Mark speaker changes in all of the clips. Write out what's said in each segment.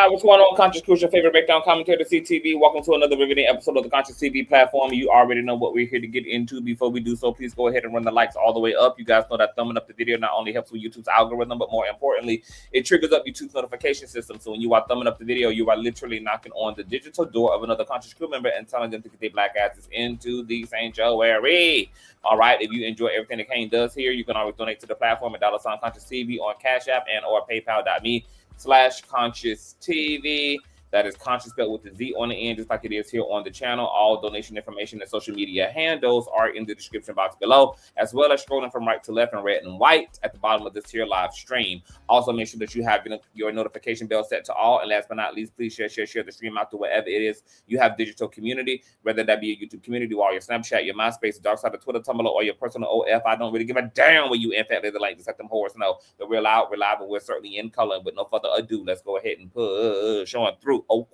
Speaker 1: what's going on? Consciouztv, your favorite breakdown commentator, CTV. Welcome to another riveting episode of the Consciouztv platform. You already know what we're here to get into. Before we do so, please go ahead and run the likes all the way up. You guys know that thumbing up the video not only helps with YouTube's algorithm, but more importantly, it triggers up YouTube's notification system. So when you are thumbing up the video, you are literally knocking on the digital door of another Conscious crew member and telling them to get their black asses into the sanctuary. All right. If you enjoy everything that Kane does here, you can always donate to the platform at $Consciouztv on Cash App and or PayPal.me/Consciouztv. That is Conscious spelled with the Z on the end, just like it is here on the channel. All donation information and social media handles are in the description box below, as well as scrolling from right to left in red and white at the bottom of this here live stream. Also, make sure that you have your notification bell set to all. And last but not least, please share the stream out to wherever it is you have digital community, whether that be a YouTube community or your Snapchat, your MySpace, dark side of Twitter, Tumblr, or your personal OF. I don't really give a damn where you in fact the like. Just let them whores know that we're loud, we're live, and we're certainly in color. With no further ado, let's go ahead and push on through. Oh,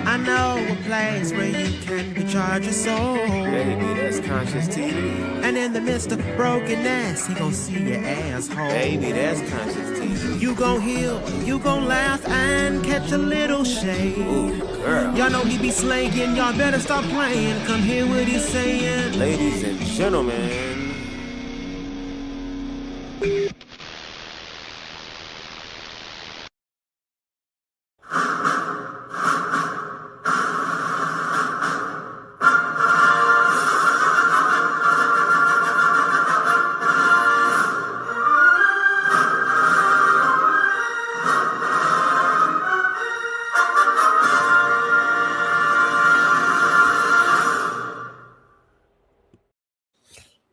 Speaker 2: I know a place where you can recharge your soul.
Speaker 3: Baby, that's Consciouztv.
Speaker 2: And in the midst of brokenness, he gon' see your asshole.
Speaker 3: Baby, that's Consciouztv.
Speaker 2: You gon' heal, you gon' laugh and catch a little shade.
Speaker 3: Ooh, girl.
Speaker 2: Y'all know he be slaying, y'all better stop playing. Come hear what he's saying.
Speaker 3: Ladies and gentlemen.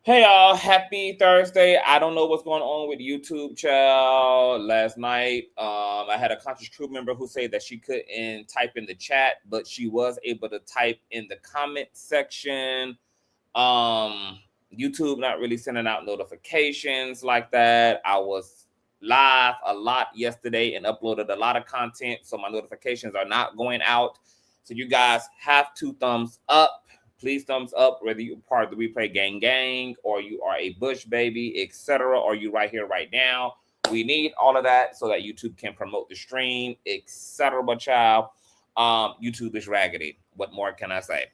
Speaker 1: Hey y'all, happy Thursday. I don't know what's going on with YouTube, child. Last night, I had a Conscious crew member who said that she couldn't type in the chat, but she was able to type in the comment section. YouTube not really sending out notifications like that. I was live a lot yesterday and uploaded a lot of content, so my notifications are not going out. So you guys have to thumbs up. Please thumbs up, whether you're part of the Replay Gang or you are a Bush baby, etc., or you right here, right now. We need all of that so that YouTube can promote the stream, etc., child. YouTube is raggedy. What more can I say?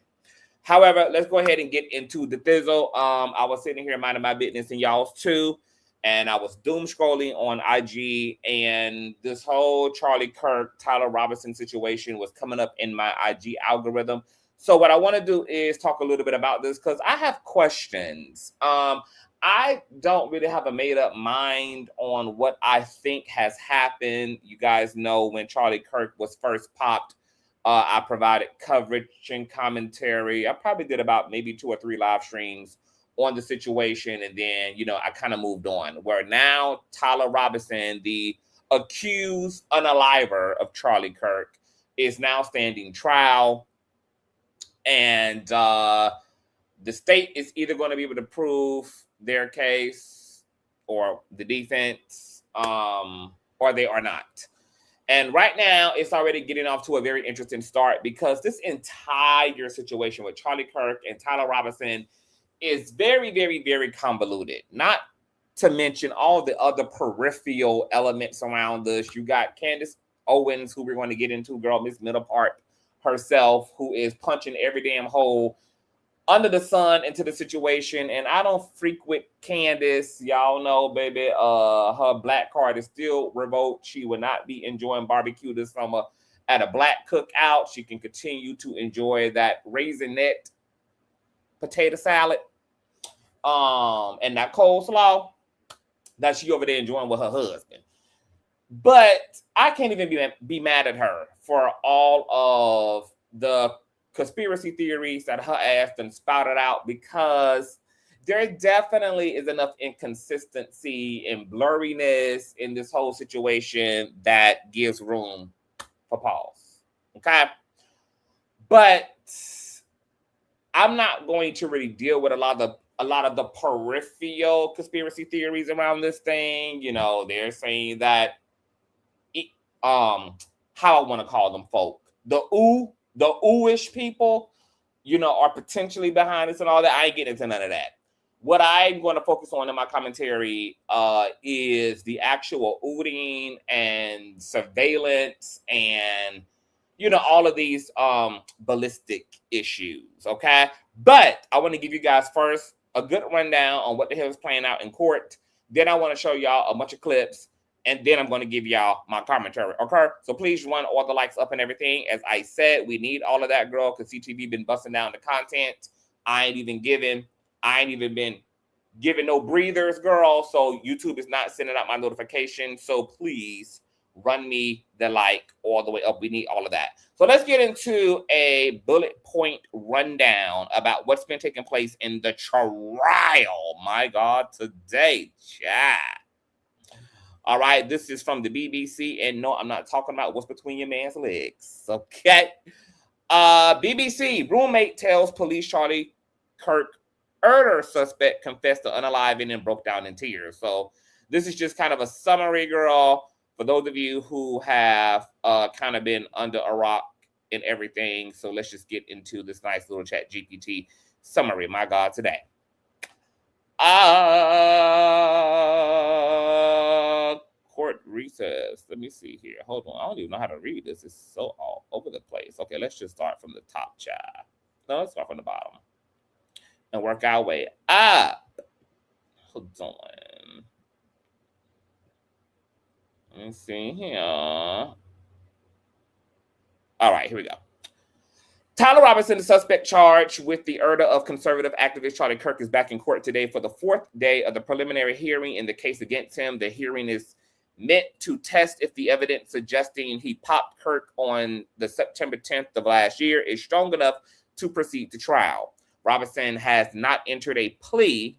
Speaker 1: However, let's go ahead and get into the thizzle. I was sitting here minding my business and y'all's too, and I was doom scrolling on IG, and this whole Charlie Kirk, Tyler Robinson situation was coming up in my IG algorithm. So what I want to do is talk a little bit about this because I have questions. I don't really have a made up mind on what I think has happened. You guys know when Charlie Kirk was first popped, I provided coverage and commentary. I probably did about maybe 2 or 3 live streams on the situation. And then, you know, I kind of moved on where now Tyler Robinson, the accused unaliver of Charlie Kirk, is now standing trial. And the state is either going to be able to prove their case or the defense, or they are not. And right now, it's already getting off to a very interesting start because this entire situation with Charlie Kirk and Tyler Robinson is very, very, very convoluted. Not to mention all the other peripheral elements around this. You got Candace Owens, who we're going to get into, girl, Miss Middle Part herself, who is punching every damn hole under the sun into the situation. And I don't frequent Candace. Y'all know, baby, her black card is still revoked. She will not be enjoying barbecue this summer at a black cookout. She can continue to enjoy that raisinette potato salad and that coleslaw that she over there enjoying with her husband. But I can't even be mad at her for all of the conspiracy theories that her ass done spouted out, because there definitely is enough inconsistency and blurriness in this whole situation that gives room for pause. Okay? But I'm not going to really deal with a lot of the peripheral conspiracy theories around this thing. You know, they're saying that how I want to call them folk, the ooish people, you know, are potentially behind this and all that. I ain't getting into none of that. What I'm going to focus on in my commentary is the actual ooting and surveillance and, you know, all of these ballistic issues, okay? But I want to give you guys first a good rundown on what the hell is playing out in court. Then I want to show y'all a bunch of clips, and then I'm going to give y'all my commentary, okay? So please run all the likes up and everything. As I said, we need all of that, girl, because CTV been busting down the content. I ain't even been giving no breathers, girl. So YouTube is not sending out my notifications. So please run me the like all the way up. We need all of that. So let's get into a bullet point rundown about what's been taking place in the trial. My God, today, chat. All right, this is from the BBC, and no, I'm not talking about what's between your man's legs. Okay. BBC roommate tells police Charlie Kirk murder suspect confessed to unaliving and broke down in tears. So this is just kind of a summary, girl, for those of you who have kind of been under a rock and everything. So let's just get into this nice little chat GPT summary. My God, today. Court recess. Let me see here. Hold on. I don't even know how to read this. It's so all over the place. Okay, let's just start from the top, child. No, let's start from the bottom and work our way up. Hold on. Let me see here. All right, here we go. Tyler Robinson, the suspect charged with the murder of conservative activist Charlie Kirk, is back in court today for the fourth day of the preliminary hearing in the case against him. The hearing is meant to test if the evidence suggesting he popped Kirk on the September 10th of last year is strong enough to proceed to trial. Robinson has not entered a plea,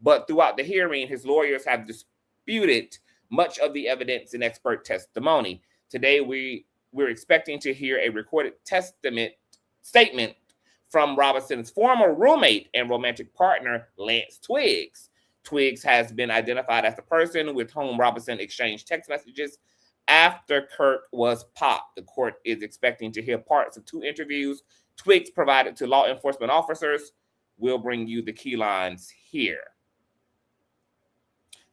Speaker 1: but throughout the hearing, his lawyers have disputed much of the evidence and expert testimony. Today, we're expecting to hear a recorded statement from Robinson's former roommate and romantic partner, Lance Twiggs. Twiggs has been identified as the person with whom Robinson exchanged text messages after Kirk was popped. The court is expecting to hear parts of 2 interviews Twiggs provided to law enforcement officers. We'll bring you the key lines here.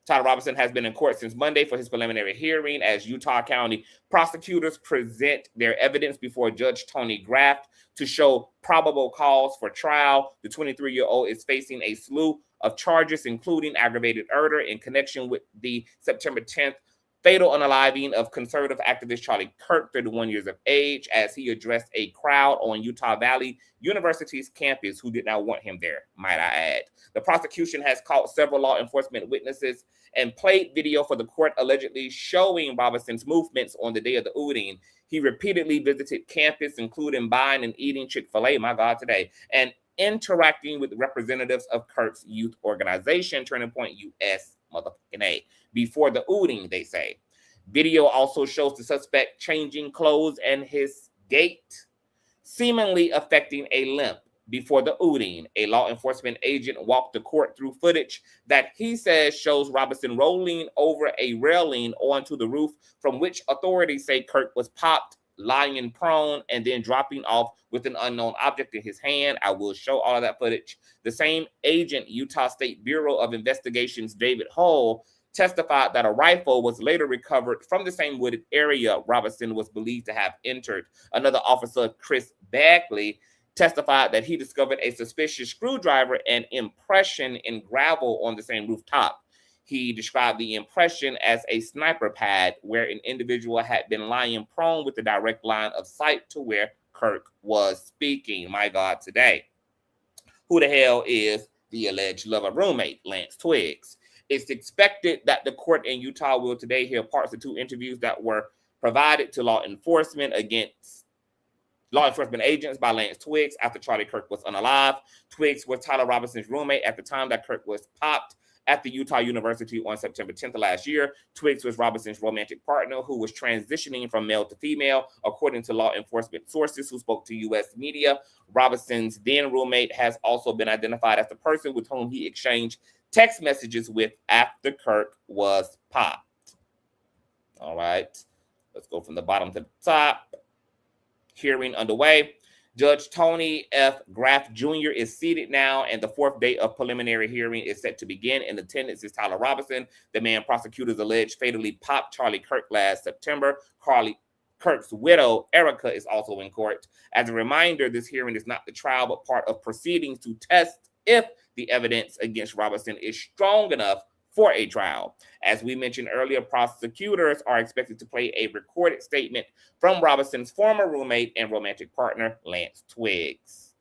Speaker 1: Tyler Robinson has been in court since Monday for his preliminary hearing as Utah County prosecutors present their evidence before Judge Tony Graft to show probable cause for trial. The 23-year-old is facing a slew of charges, including aggravated murder in connection with the September 10th fatal unaliving of conservative activist Charlie Kirk, 31 years of age, as he addressed a crowd on Utah Valley University's campus who did not want him there, might I add. The prosecution has called several law enforcement witnesses and played video for the court allegedly showing Robinson's movements on the day of the ooting. He repeatedly visited campus, including buying and eating Chick-fil-A, my God, today, and interacting with representatives of Kirk's youth organization, Turning Point US, motherfucking A, before the ooting, they say. Video also shows the suspect changing clothes and his gait, seemingly affecting a limp before the ooting. A law enforcement agent walked the court through footage that he says shows Robinson rolling over a railing onto the roof, from which authorities say Kirk was popped, lying prone, and then dropping off with an unknown object in his hand. I will show all of that footage. The same agent, Utah State Bureau of Investigations David Hull, testified that a rifle was later recovered from the same wooded area Robinson was believed to have entered. Another officer, Chris Bagley, testified that he discovered a suspicious screwdriver and impression in gravel on the same rooftop. He described the impression as a sniper pad where an individual had been lying prone with a direct line of sight to where Kirk was speaking. My God, today. Who the hell is the alleged lover roommate, Lance Twiggs? It's expected that the court in Utah will today hear parts of 2 interviews that were provided to law enforcement agents by Lance Twiggs after Charlie Kirk was unalive. Twiggs was Tyler Robinson's roommate at the time that Kirk was popped at the Utah University on September 10th of last year. Twiggs was Robinson's romantic partner who was transitioning from male to female, according to law enforcement sources who spoke to U.S. media. Robinson's then roommate has also been identified as the person with whom he exchanged text messages with after Kirk was popped. All right, let's go from the bottom to the top. Hearing underway. Judge Tony F. Graff Jr. is seated now, and the fourth day of preliminary hearing is set to begin. In attendance is Tyler Robinson, the man prosecutors allege fatally popped Charlie Kirk last September. Kirk's widow, Erika, is also in court. As a reminder, this hearing is not the trial, but part of proceedings to test if the evidence against Robinson is strong enough for a trial. As we mentioned earlier, prosecutors are expected to play a recorded statement from Robinson's former roommate and romantic partner, Lance Twiggs.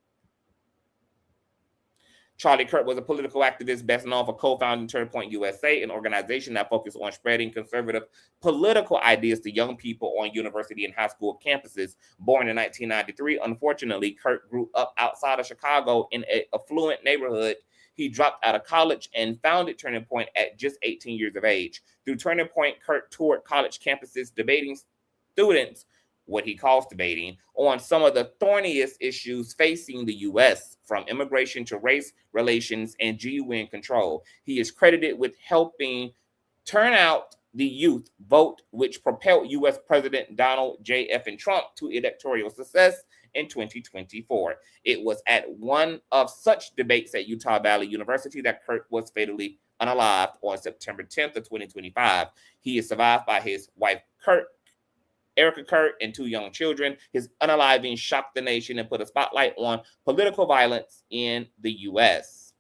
Speaker 1: Charlie Kirk was a political activist best known for co-founding Turning Point USA, an organization that focused on spreading conservative political ideas to young people on university and high school campuses. Born in 1993, unfortunately, Kirk grew up outside of Chicago in an affluent neighborhood. He dropped out of college and founded Turning Point at just 18 years of age. Through Turning Point, Kirk toured college campuses debating students, what he calls debating, on some of the thorniest issues facing the U.S., from immigration to race relations and GUN control. He is credited with helping turn out the youth vote, which propelled U.S. President Donald J. F. Trump to electoral success in 2024. It was at one of such debates at Utah Valley University that Kirk was fatally unalived on September 10th of 2025. He is survived by his wife, Erika Kirk, and two young children. His unaliving shocked the nation and put a spotlight on political violence in the U.S.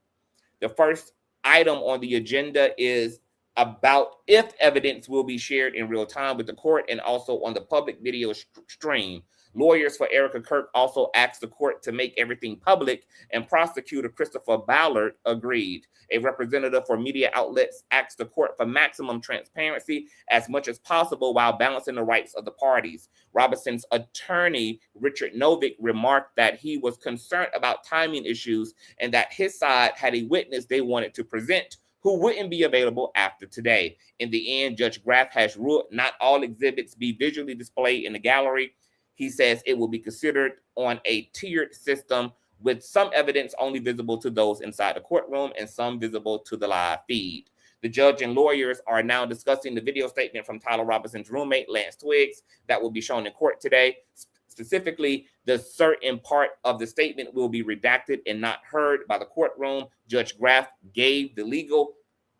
Speaker 1: The first item on the agenda is about if evidence will be shared in real time with the court and also on the public video stream. Lawyers for Erika Kirk also asked the court to make everything public, and prosecutor Christopher Ballard agreed. A representative for media outlets asked the court for maximum transparency as much as possible while balancing the rights of the parties. Robinson's attorney, Richard Novick, remarked that he was concerned about timing issues and that his side had a witness they wanted to present who wouldn't be available after today. In the end, Judge Graff has ruled not all exhibits be visually displayed in the gallery. He says it will be considered on a tiered system, with some evidence only visible to those inside the courtroom and some visible to the live feed. The judge and lawyers are now discussing the video statement from Tyler Robinson's roommate, Lance Twiggs, that will be shown in court today. Specifically, the certain part of the statement will be redacted and not heard by the courtroom. Judge Graff gave the legal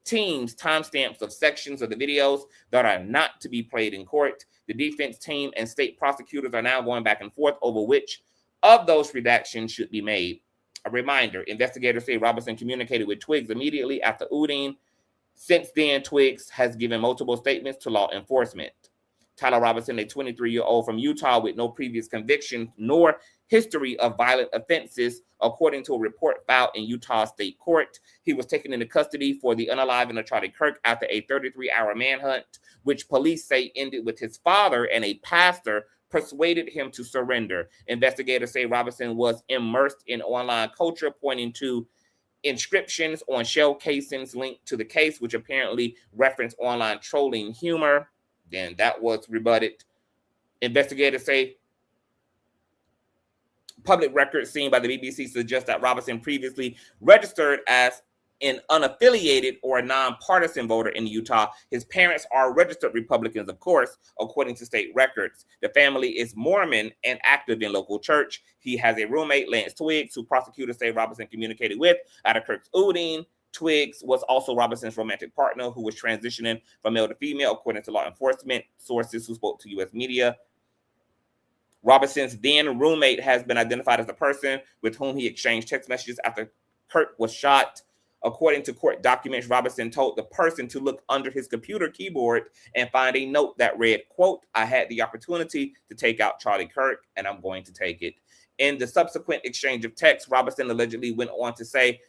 Speaker 1: teams timestamps of sections of the videos that are not to be played in court. The defense team and state prosecutors are now going back and forth over which of those redactions should be made. A reminder, investigators say Robinson communicated with Twiggs immediately after Udine. Since then, Twiggs has given multiple statements to law enforcement. Tyler Robinson, a 23-year-old from Utah with no previous conviction nor history of violent offenses, according to a report filed in Utah State Court. He was taken into custody for the unaliving of Charlie Kirk after a 33-hour manhunt, which police say ended with his father and a pastor persuaded him to surrender. Investigators say Robinson was immersed in online culture, pointing to inscriptions on shell casings linked to the case, which apparently reference online trolling humor. Then that was rebutted. Investigators say public records seen by the BBC suggest that Robinson previously registered as an unaffiliated or a nonpartisan voter in Utah. His parents are registered Republicans, of course, according to state records. The family is Mormon and active in local church. He has a roommate, Lance Twiggs, who prosecutors say Robinson communicated with out of Kirk's Udine. Twiggs was also Robinson's romantic partner who was transitioning from male to female, according to law enforcement sources who spoke to U.S. media. Robinson's then roommate has been identified as the person with whom he exchanged text messages after Kirk was shot. According to court documents, Robinson told the person to look under his computer keyboard and find a note that read, quote, "I had the opportunity to take out Charlie Kirk, and I'm going to take it." In the subsequent exchange of texts, Robinson allegedly went on to say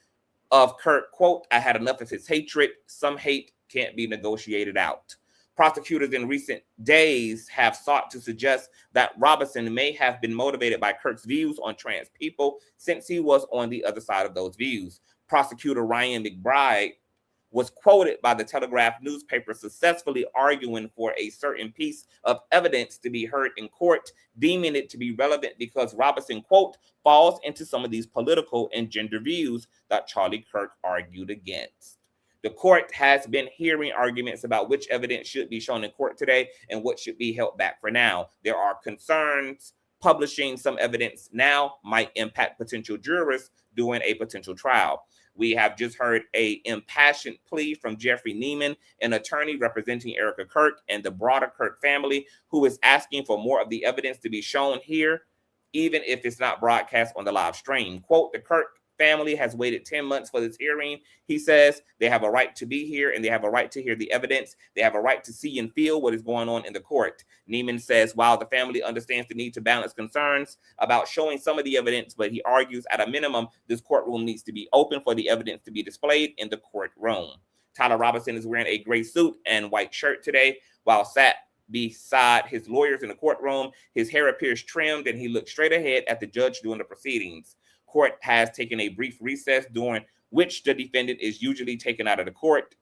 Speaker 1: of Kirk, quote, "I had enough of his hatred. Some hate can't be negotiated out." Prosecutors in recent days have sought to suggest that Robinson may have been motivated by Kirk's views on trans people, since he was on the other side of those views. Prosecutor Ryan McBride was quoted by the Telegraph newspaper successfully arguing for a certain piece of evidence to be heard in court, deeming it to be relevant because Robinson, quote, "falls into some of these political and gender views that Charlie Kirk argued against." The court has been hearing arguments about which evidence should be shown in court today and what should be held back for now. There are concerns publishing some evidence now might impact potential jurors during a potential trial. We have just heard an impassioned plea from Jeffrey Neiman, an attorney representing Erika Kirk and the broader Kirk family, who is asking for more of the evidence to be shown here, even if it's not broadcast on the live stream. Quote, the Kirk family has waited 10 months for this hearing. He says they have a right to be here and they have a right to hear the evidence. They have a right to see and feel what is going on in the court. Neiman says while the family understands the need to balance concerns about showing some of the evidence, but he argues at a minimum, this courtroom needs to be open for the evidence to be displayed in the courtroom. Tyler Robinson is wearing a gray suit and white shirt today while sat beside his lawyers in the courtroom. His hair appears trimmed and he looks straight ahead at the judge during the proceedings. Court has taken a brief recess during which the defendant is usually taken out of the court.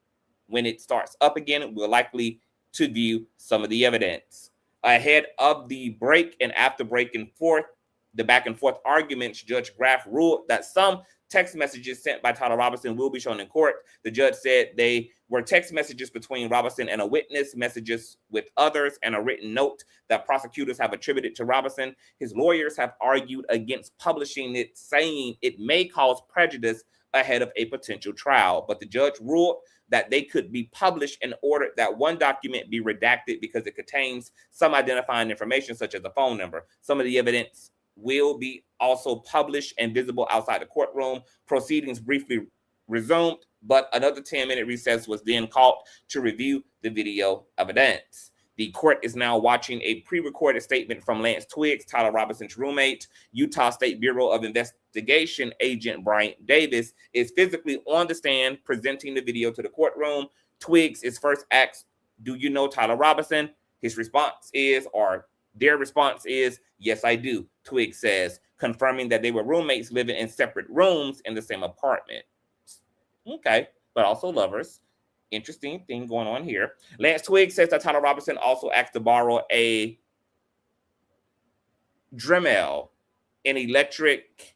Speaker 1: When it starts up again, we're likely to view some of the evidence. Ahead of the break and after the back and forth arguments, Judge Graff ruled that some text messages sent by Tyler Robinson will be shown in court. The judge said they were text messages between Robinson and a witness, messages with others, and a written note that prosecutors have attributed to Robinson. His lawyers have argued against publishing it, saying it may cause prejudice ahead of a potential trial. But the judge ruled that they could be published and ordered that one document be redacted because it contains some identifying information such as a phone number. Some of the evidence will be also published and visible outside the courtroom. Proceedings briefly resumed, but another 10-minute recess was then called to review the video evidence. The court is now watching a pre-recorded statement from Lance Twiggs, Tyler Robinson's roommate. Utah State Bureau of Investigation agent Bryant Davis is physically on the stand presenting the video to the courtroom. Twiggs is first asked, "Do you know Tyler Robinson?" His response is, or their response is, "Yes, I do," Twiggs says, confirming that they were roommates living in separate rooms in the same apartment. Okay, but also lovers. Interesting thing going on here. Lance Twiggs says that Tyler Robinson also asked to borrow a Dremel, an electric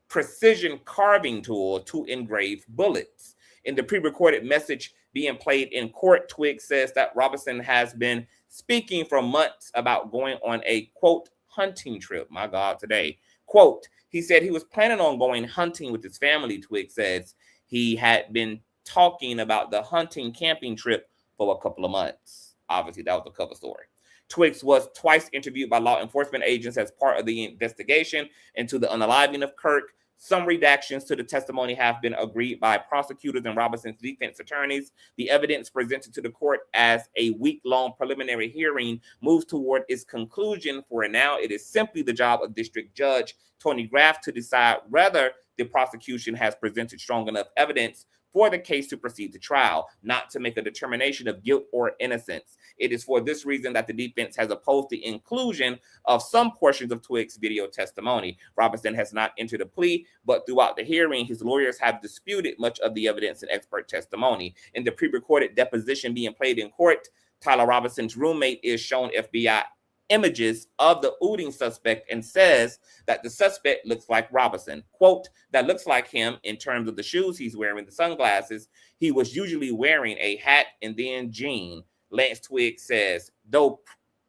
Speaker 1: precision carving tool to engrave bullets. In the pre-recorded message being played in court, Twiggs says that Robinson has been speaking for months about going on a, quote, hunting trip. My God, today. Quote, he said he was planning on going hunting with his family, Twiggs says. He had been talking about the hunting camping trip for a couple of months. Obviously, that was the cover story. Twiggs was twice interviewed by law enforcement agents as part of the investigation into the unaliving of Kirk. Some redactions to the testimony have been agreed by prosecutors and Robinson's defense attorneys. The evidence presented to the court as a week-long preliminary hearing moves toward its conclusion. For now, it is simply the job of District Judge Tony Graff to decide whether the prosecution has presented strong enough evidence for the case to proceed to trial, not to make a determination of guilt or innocence. It is for this reason that the defense has opposed the inclusion of some portions of Twiggs' video testimony. Robinson has not entered a plea, but throughout the hearing, his lawyers have disputed much of the evidence and expert testimony. In the pre-recorded deposition being played in court, Tyler Robinson's roommate is shown FBI images of the ooting suspect and says that the suspect looks like Robinson. Quote, that looks like him in terms of the shoes he's wearing, the sunglasses. He was usually wearing a hat and then jean, Lance Twiggs says, though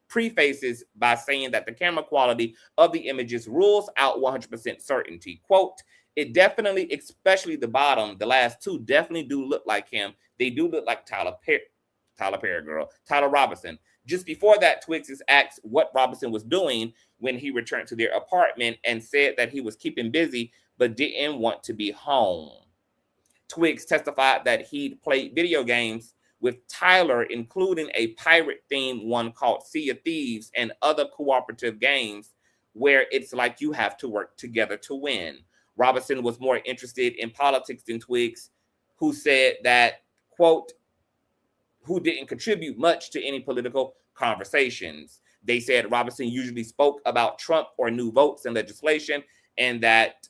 Speaker 1: prefaces by saying that the camera quality of the images rules out 100% certainty. Quote, it definitely, especially the bottom, the last two definitely do look like him. They do look like Tyler Robinson. Just before that, Twiggs is asked what Robinson was doing when he returned to their apartment and said that he was keeping busy but didn't want to be home. Twiggs testified that he'd played video games with Tyler, including a pirate-themed one called Sea of Thieves and other cooperative games where it's like you have to work together to win. Robinson was more interested in politics than Twiggs, who said that, quote, who didn't contribute much to any political conversations. They said Robinson usually spoke about Trump or new votes and legislation, and that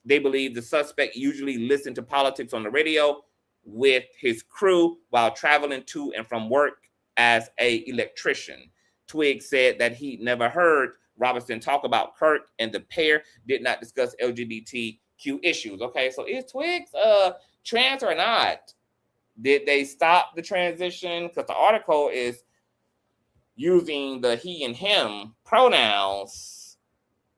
Speaker 1: they believe the suspect usually listened to politics on the radio with his crew while traveling to and from work as an electrician. Twiggs said that he never heard Robinson talk about Kirk, and the pair did not discuss LGBTQ issues. Okay, so is Twiggs trans or not? Did they stop the transition? Because the article is using the he and him pronouns.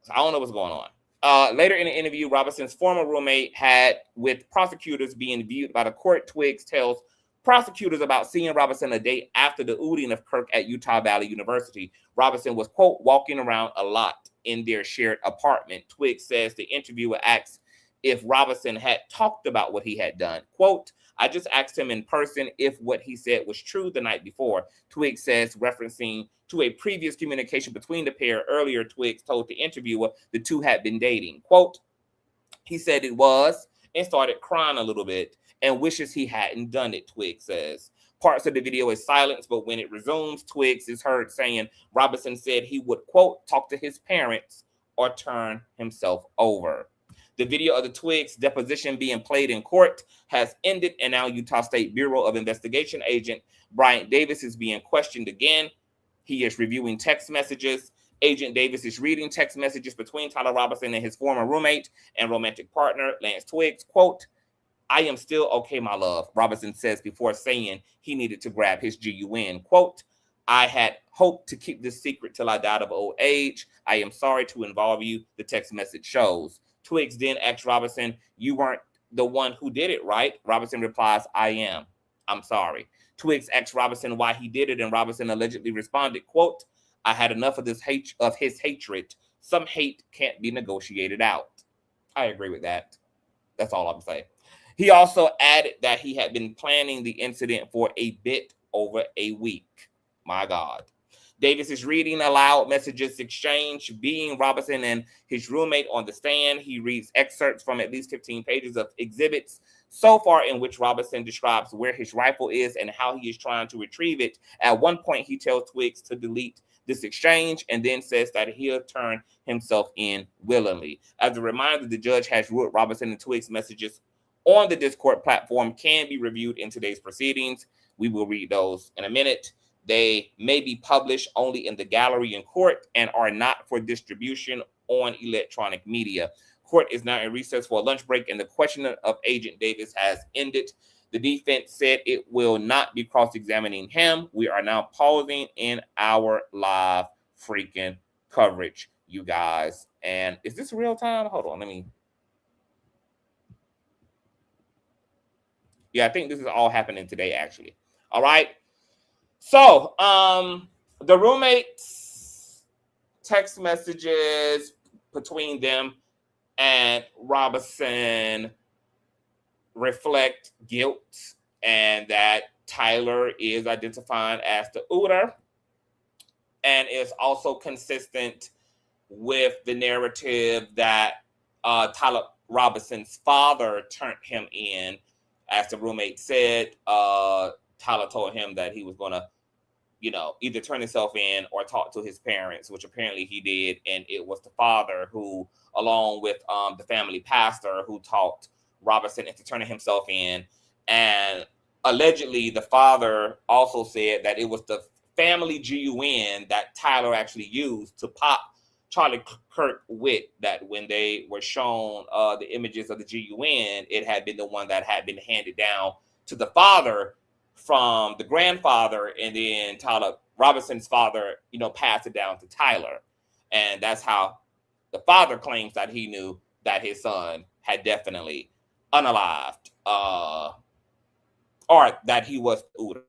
Speaker 1: So I don't know what's going on. Later in the interview, Robinson's former roommate had with prosecutors being viewed by the court. Twiggs tells prosecutors about seeing Robinson a day after the outing of Kirk at Utah Valley University. Robinson was, quote, walking around a lot in their shared apartment. Twiggs says the interviewer asks if Robinson had talked about what he had done. Quote, I just asked him in person if what he said was true the night before. Twiggs says, referencing to a previous communication between the pair earlier, Twiggs told the interviewer the two had been dating. Quote, he said it was and started crying a little bit and wishes he hadn't done it, Twiggs says. Parts of the video is silence, but when it resumes, Twiggs is heard saying Robinson said he would, quote, talk to his parents or turn himself over. The video of the Twiggs deposition being played in court has ended, and now Utah State Bureau of Investigation agent Bryant Davis is being questioned again. He is reviewing text messages. Agent Davis is reading text messages between Tyler Robinson and his former roommate and romantic partner, Lance Twiggs. Quote, I am still okay, my love, Robinson says before saying he needed to grab his GUN. Quote, I had hoped to keep this secret till I died of old age. I am sorry to involve you, the text message shows. Twiggs then asks Robinson, you weren't the one who did it, right? Robinson replies, I am. I'm sorry. Twiggs asks Robinson why he did it, and Robinson allegedly responded, quote, I had enough of his hatred. Some hate can't be negotiated out. I agree with that. That's all I'm saying. He also added that he had been planning the incident for a bit over a week. My God. Davis is reading aloud messages exchanged being Robinson and his roommate on the stand. He reads excerpts from at least 15 pages of exhibits so far in which Robinson describes where his rifle is and how he is trying to retrieve it. At one point, he tells Twiggs to delete this exchange and then says that he'll turn himself in willingly. As a reminder, the judge has ruled Robinson and Twiggs' messages on the Discord platform can be reviewed in today's proceedings. We will read those in a minute. They may be published only in the gallery in court and are not for distribution on electronic media. Court is now in recess for a lunch break, and the questioning of Agent Davis has ended. The defense said it will not be cross-examining him. We are now pausing in our live freaking coverage, you guys. And is this real time? Hold on, let me. Yeah, I think this is all happening today, actually. All right. So, the roommates' text messages between them and Robinson reflect guilt, and that Tyler is identified as the ooter, and is also consistent with the narrative that Tyler Robinson's father turned him in. As the roommate said, Tyler told him that he was going to, either turn himself in or talk to his parents, which apparently he did. And it was the father who, along with the family pastor, who talked Robinson into turning himself in. And allegedly, the father also said that it was the family GUN that Tyler actually used to pop Charlie Kirk with, that when they were shown the images of the GUN, it had been the one that had been handed down to the father from the grandfather, and then Tyler Robinson's father, passed it down to Tyler. And that's how the father claims that he knew that his son had definitely unalived, or that he was ooter,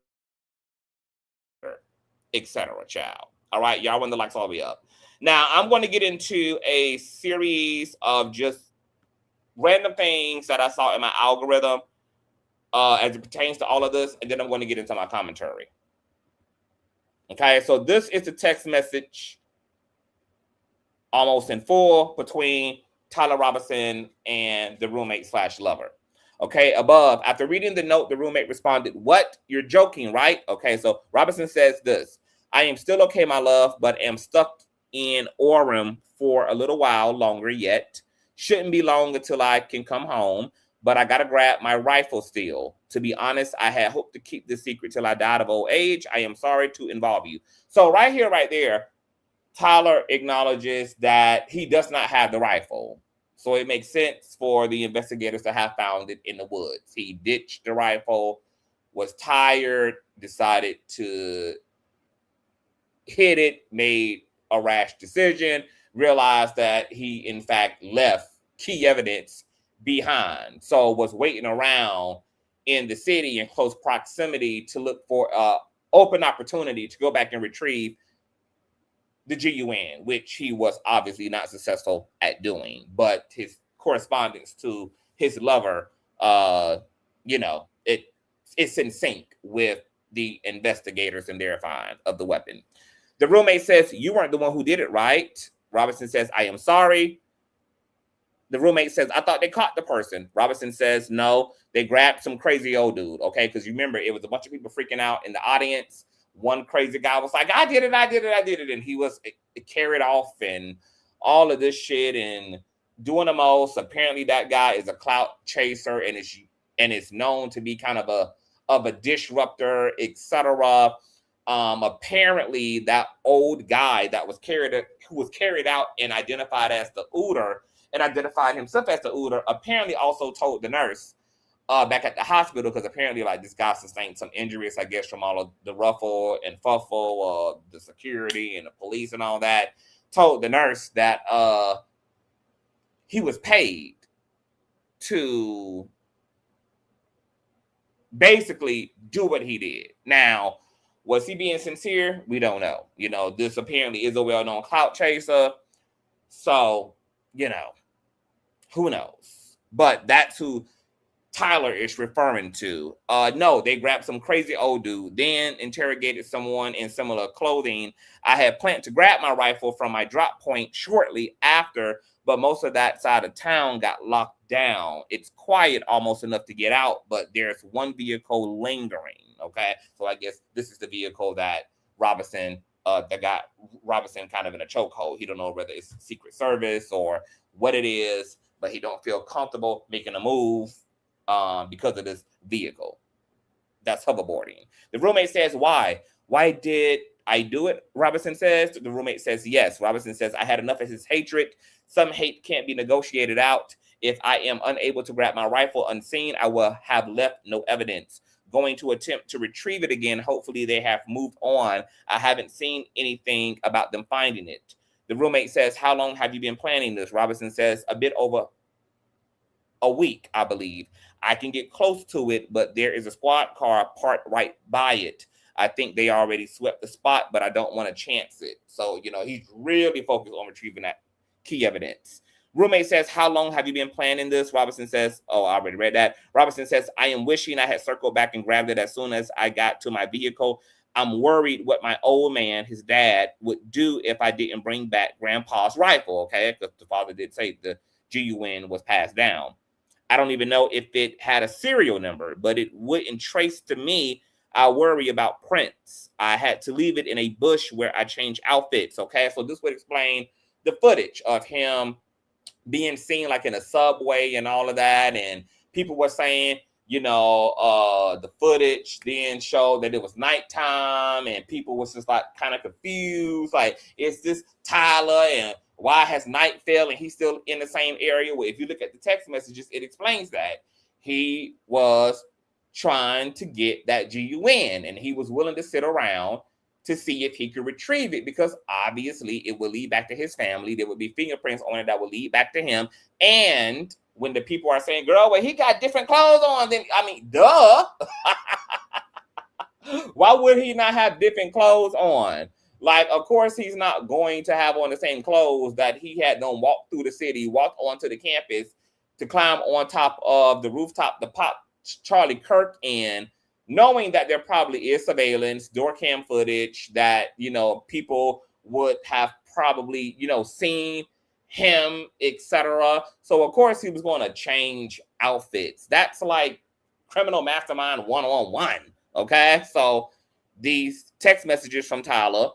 Speaker 1: etc. Child. All right, y'all, when the lights all the way up. Now, I'm going to get into a series of just random things that I saw in my algorithm as it pertains to all of this, and then I'm going to get into my commentary. Okay, so this is the text message almost in full between Tyler Robinson and the roommate/lover. Okay, above, after reading the note, the roommate responded, "What? You're joking, right?" Okay, so Robinson says this: "I am still okay, my love, but am stuck in Orem for a little while longer yet. Shouldn't be long until I can come home, but I gotta grab my rifle still. To be honest, I had hoped to keep this secret till I died of old age. I am sorry to involve you." So right here, right there, Tyler acknowledges that he does not have the rifle. So it makes sense for the investigators to have found it in the woods. He ditched the rifle, was tired, decided to hit it, made a rash decision, realized that he, in fact, left key evidence behind. So was waiting around in the city in close proximity to look for open opportunity to go back and retrieve the GUN, which he was obviously not successful at doing. But his correspondence to his lover, it's in sync with the investigators and their find of the weapon. The roommate says, "You weren't the one who did it, right?" Robinson says, "I am sorry." The roommate says, "I thought they caught the person." Robinson says, "No, they grabbed some crazy old dude." Okay, because you remember, it was a bunch of people freaking out in the audience. One crazy guy was like, "I did it, I did it, I did it." And he was carried off and all of this shit and doing the most. Apparently that guy is a clout chaser and is known to be kind of a disruptor, etc. Apparently that old guy that was who was carried out and identified as the Ooter and identified himself as the Ooter, apparently also told the nurse back at the hospital, because apparently like this guy sustained some injuries, I guess, from all of the ruffle and fuffle, the security and the police and all that, told the nurse that he was paid to basically do what he did. Now, was he being sincere? We don't know. This apparently is a well-known clout chaser. So, who knows? But that's who Tyler is referring to. No, they grabbed some crazy old dude, then interrogated someone in similar clothing. I had planned to grab my rifle from my drop point shortly after, but most of that side of town got locked down. It's quiet almost enough to get out, but there's one vehicle lingering. Okay, so I guess this is the vehicle that Robinson that got Robinson kind of in a chokehold. He don't know whether it's Secret Service or what it is, but he don't feel comfortable making a move because of this vehicle that's hoverboarding. The roommate says, "Why? Why did I do it?" Robinson says. The roommate says, "Yes." Robinson says, "I had enough of his hatred. Some hate can't be negotiated out. If I am unable to grab my rifle unseen, I will have left no evidence. Going to attempt to retrieve it again. Hopefully they have moved on. I haven't seen anything about them finding it." The roommate says, "How long have you been planning this?" Robinson says, "A bit over a week, I believe. I can get close to it, but there is a squad car parked right by it. I think they already swept the spot, but I don't want to chance it." So, he's really focused on retrieving that key evidence. Roommate says, "How long have you been planning this?" Robinson says, "Oh, I already read that." Robinson says, "I am wishing I had circled back and grabbed it as soon as I got to my vehicle. I'm worried what my old man, his dad, would do if I didn't bring back Grandpa's rifle." Okay, because the father did say the GUN was passed down. "I don't even know if it had a serial number, but it wouldn't trace to me. I worry about prints. I had to leave it in a bush where I change outfits." Okay, so this would explain the footage of him being seen like in a subway and all of that. And people were saying, the footage then showed that it was nighttime and people was just like kind of confused. Like, is this Tyler and why has night fell and he's still in the same area? Well, if you look at the text messages, it explains that he was trying to get that GUN and he was willing to sit around to see if he could retrieve it, because obviously it will lead back to his family. There would be fingerprints on it that will lead back to him. And when the people are saying, "Girl, well, he got different clothes on," then, duh. Why would he not have different clothes on? Like, of course, he's not going to have on the same clothes that he had done walk through the city, walk onto the campus to climb on top of the rooftop to pop Charlie Kirk in, knowing that there probably is surveillance, door cam footage that, people would have probably, seen him, etc. So, of course, he was going to change outfits. That's like criminal mastermind 101. Okay, so these text messages from Tyler,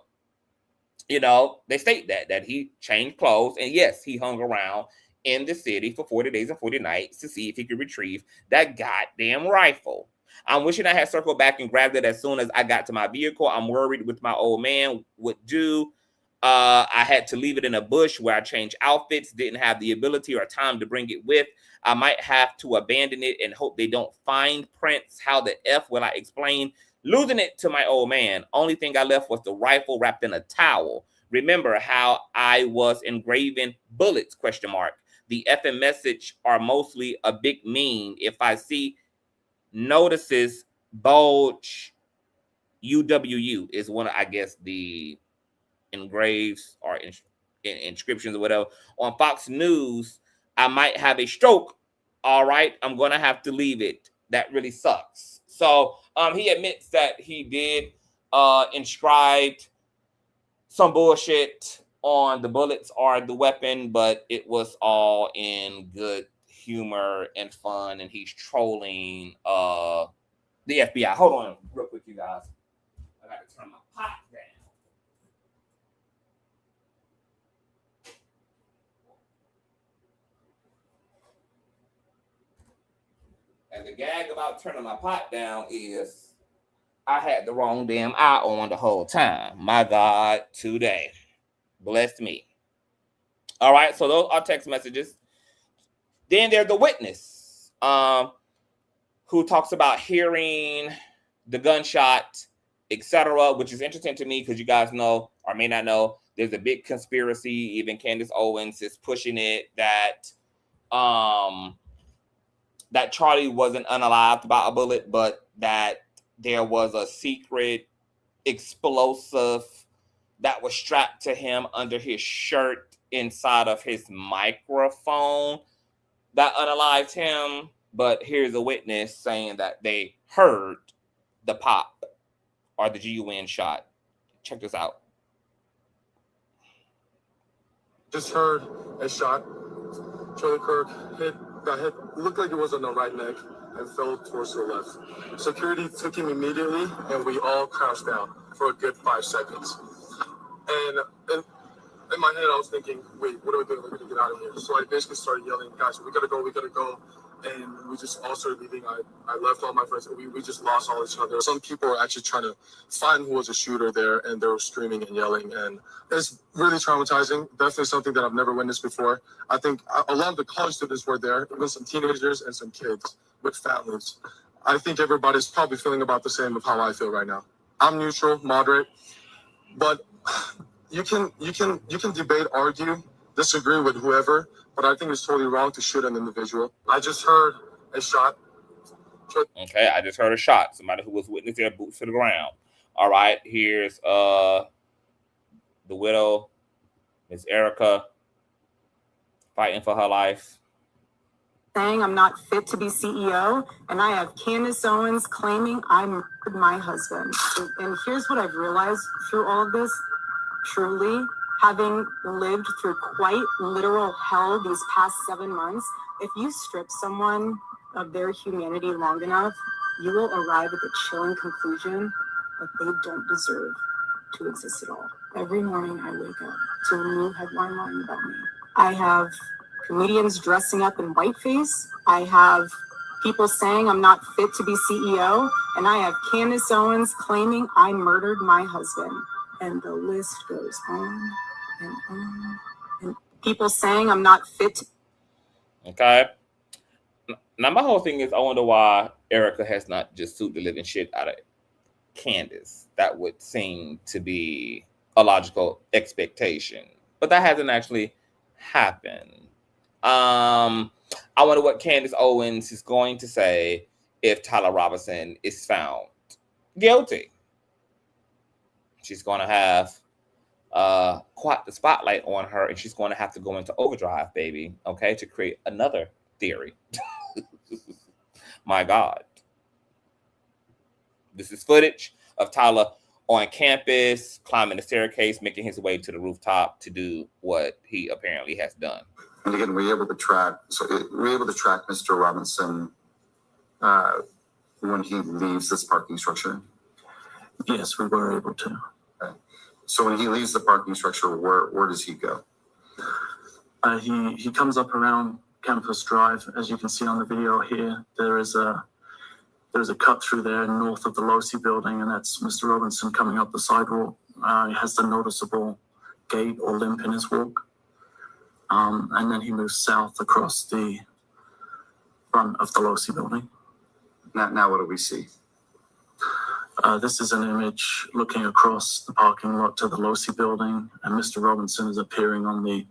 Speaker 1: they state that he changed clothes, and yes, he hung around in the city for 40 days and 40 nights to see if he could retrieve that goddamn rifle. "I'm wishing I had circled back and grabbed it as soon as I got to my vehicle. I'm worried what my old man would do. I had to leave it in a bush where I changed outfits, didn't have the ability or time to bring it with. I might have to abandon it and hope they don't find prints. How the F will I explain losing it to my old man? Only thing I left was the rifle wrapped in a towel. Remember how I was engraving bullets, ? The effing message are mostly a big meme. If I see notices bulge UWU is one of, I guess, the engraves or inscriptions or whatever. On Fox News, I might have a stroke. All right, I'm going to have to leave it. That really sucks. So he admits that he did inscribe some bullshit on the bullets or the weapon, but it was all in good humor and fun, and he's trolling the FBI. Hold on real quick, you guys. I got to turn my pot down. And the gag about turning my pot down is I had the wrong damn eye on the whole time. My God, today. Bless me. All right, so those are text messages. Then there's the witness who talks about hearing the gunshot, etc., which is interesting to me because you guys know or may not know there's a big conspiracy. Even Candace Owens is pushing it that that Charlie wasn't unalived by a bullet, but that there was a secret explosive that was strapped to him under his shirt inside of his microphone that unalived him. But here's a witness saying that they heard the pop or the GUN shot. Check this out.
Speaker 4: Just heard a shot. Charlie Kirk got hit, looked like it was on the right neck and fell towards the left. Security took him immediately and we all crouched down for a good 5 seconds. And in my head, I was thinking, wait, what are we doing? We're going to get out of here. So I basically started yelling, guys, we got to go. And we just all started leaving. I left all my friends. We just lost all each other. Some people were actually trying to find who was a shooter there, and they were screaming and yelling. And it's really traumatizing. Definitely something that I've never witnessed before. I think a lot of the college students were there, even some teenagers and some kids with families. I think everybody's probably feeling about the same of how I feel right now. I'm neutral, moderate, but you can debate, argue, disagree with whoever, but I think it's totally wrong to shoot an individual. I just heard a shot.
Speaker 1: Okay, I just heard a shot. Somebody who was witness there, boots to the ground. All right, here's the widow, Miss Erika, fighting for her life.
Speaker 5: Saying I'm not fit to be CEO, and I have Candace Owens claiming I murdered my husband. And here's what I've realized through all of this. Truly, having lived through quite literal hell these past 7 months, if you strip someone of their humanity long enough, you will arrive at the chilling conclusion that they don't deserve to exist at all. Every morning I wake up to a new headline lying about me. I have comedians dressing up in whiteface. I have people saying I'm not fit to be CEO. And I have Candace Owens claiming I murdered my husband. And the list goes on and on. And people saying I'm not fit to...
Speaker 1: Okay. Now, my whole thing is I wonder why Erika has not just sued the living shit out of Candace. That would seem to be a logical expectation. But that hasn't actually happened. I wonder what Candace Owens is going to say if Tyler Robinson is found guilty. She's going to have quite the spotlight on her, and she's going to have to go into overdrive, baby, okay, to create another theory. My God. This is footage of Tyler on campus, climbing the staircase, making his way to the rooftop to do what he apparently has done.
Speaker 6: And again, we're able to track Mr. Robinson when he leaves this parking structure.
Speaker 7: Yes, we were able to.
Speaker 6: Okay. So when he leaves the parking structure, where does he go?
Speaker 7: He comes up around Campus Drive. As you can see on the video here, there's a cut through there north of the Losi building, and that's Mr. Robinson coming up the sidewalk. He has the noticeable gait or limp in his walk. And then he moves south across the front of the Losi building.
Speaker 6: Now what do we see?
Speaker 7: This is an image looking across the parking lot to the Losi building, and Mr. Robinson is appearing on the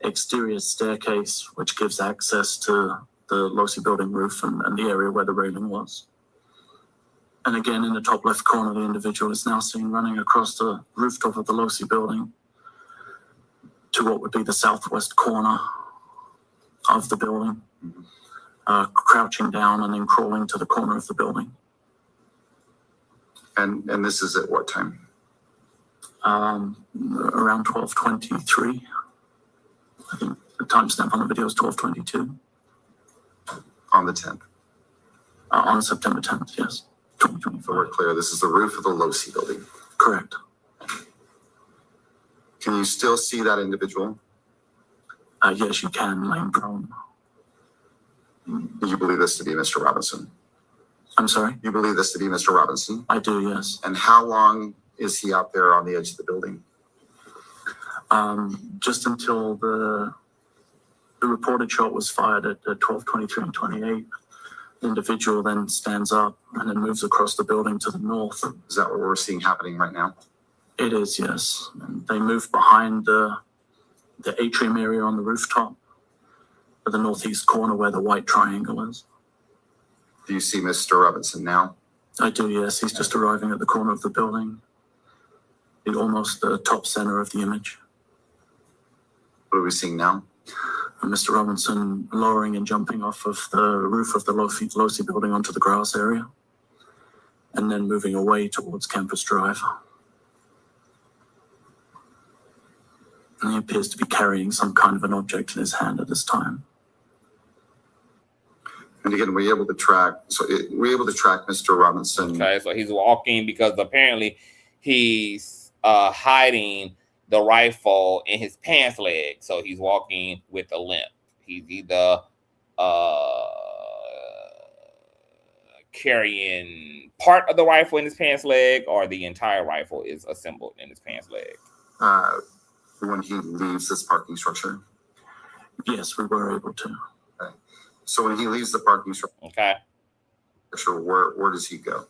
Speaker 7: exterior staircase, which gives access to the Losi building roof and the area where the railing was. And again, in the top left corner, the individual is now seen running across the rooftop of the Losi building to what would be the southwest corner of the building, crouching down and then crawling to the corner of the building.
Speaker 6: And this is at what time?
Speaker 7: Around 12:23. I think the timestamp on the video is 12:22.
Speaker 6: On the 10th.
Speaker 7: On September 10th, yes, 2024.
Speaker 6: So we're clear, this is the roof of the Losi building.
Speaker 7: Correct.
Speaker 6: Can you still see that individual?
Speaker 7: Yes, you can, laying prone.
Speaker 6: Do you believe this to be Mr. Robinson?
Speaker 7: I'm sorry?
Speaker 6: You believe this to be Mr. Robinson?
Speaker 7: I do, yes.
Speaker 6: And how long is he out there on the edge of the building?
Speaker 7: Just until the reported shot was fired at 12:23 and 28. The individual then stands up and then moves across the building to the north.
Speaker 6: Is that what we're seeing happening right now?
Speaker 7: It is, yes. And they move behind the atrium area on the rooftop at the northeast corner where the white triangle is.
Speaker 6: Do you see Mr. Robinson now?
Speaker 7: I do, yes. He's just arriving at the corner of the building, in almost the top center of the image.
Speaker 6: What are we seeing now?
Speaker 7: And Mr. Robinson lowering and jumping off of the roof of the Losi building onto the grass area, and then moving away towards Campus Drive. And he appears to be carrying some kind of an object in his hand at this time.
Speaker 6: And again, we're able to track Mr. Robinson.
Speaker 1: Okay, so he's walking because apparently he's hiding the rifle in his pants leg. So he's walking with a limp. He's either carrying part of the rifle in his pants leg or the entire rifle is assembled in his pants leg.
Speaker 6: When he leaves this parking structure?
Speaker 7: Yes, we were able to.
Speaker 6: Okay. So when he leaves the parking structure, where does he go?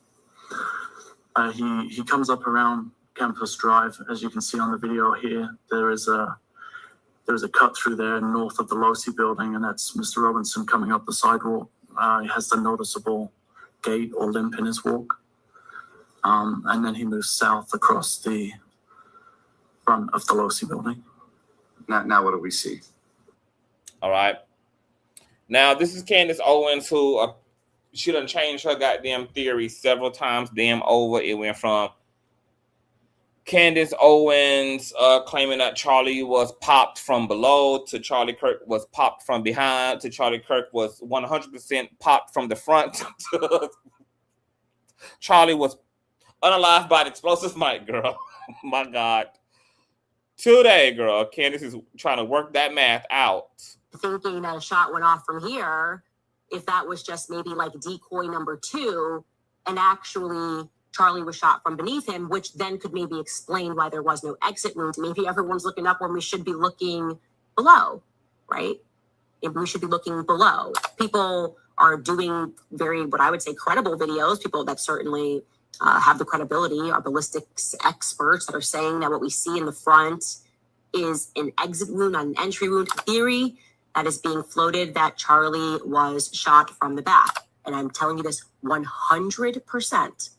Speaker 7: He comes up around Campus Drive. As you can see on the video here, there's a cut through there north of the Losi building, and that's Mr. Robinson coming up the sidewalk. He has the noticeable gait or limp in his walk. And then he moves south across the front of the Losi building.
Speaker 6: Now what do we see?
Speaker 1: All right. Now, this is Candace Owens, who she done changed her goddamn theory several times, damn over. It went from Candace Owens claiming that Charlie was popped from below to Charlie Kirk was popped from behind to Charlie Kirk was 100% popped from the front. Charlie was unalived by the explosive mic, girl. My God. Today, girl, Candace is trying to work that math out.
Speaker 8: Thinking that a shot went off from here, if that was just maybe like decoy number 2, and actually Charlie was shot from beneath him, which then could maybe explain why there was no exit wound. Maybe everyone's looking up when we should be looking below, right? Maybe we should be looking below. People are doing very, what I would say, credible videos. People that certainly have the credibility are ballistics experts that are saying that what we see in the front is an exit wound, not an entry wound. Theory that is being floated that Charlie was shot from the back. And I'm telling you this 100%.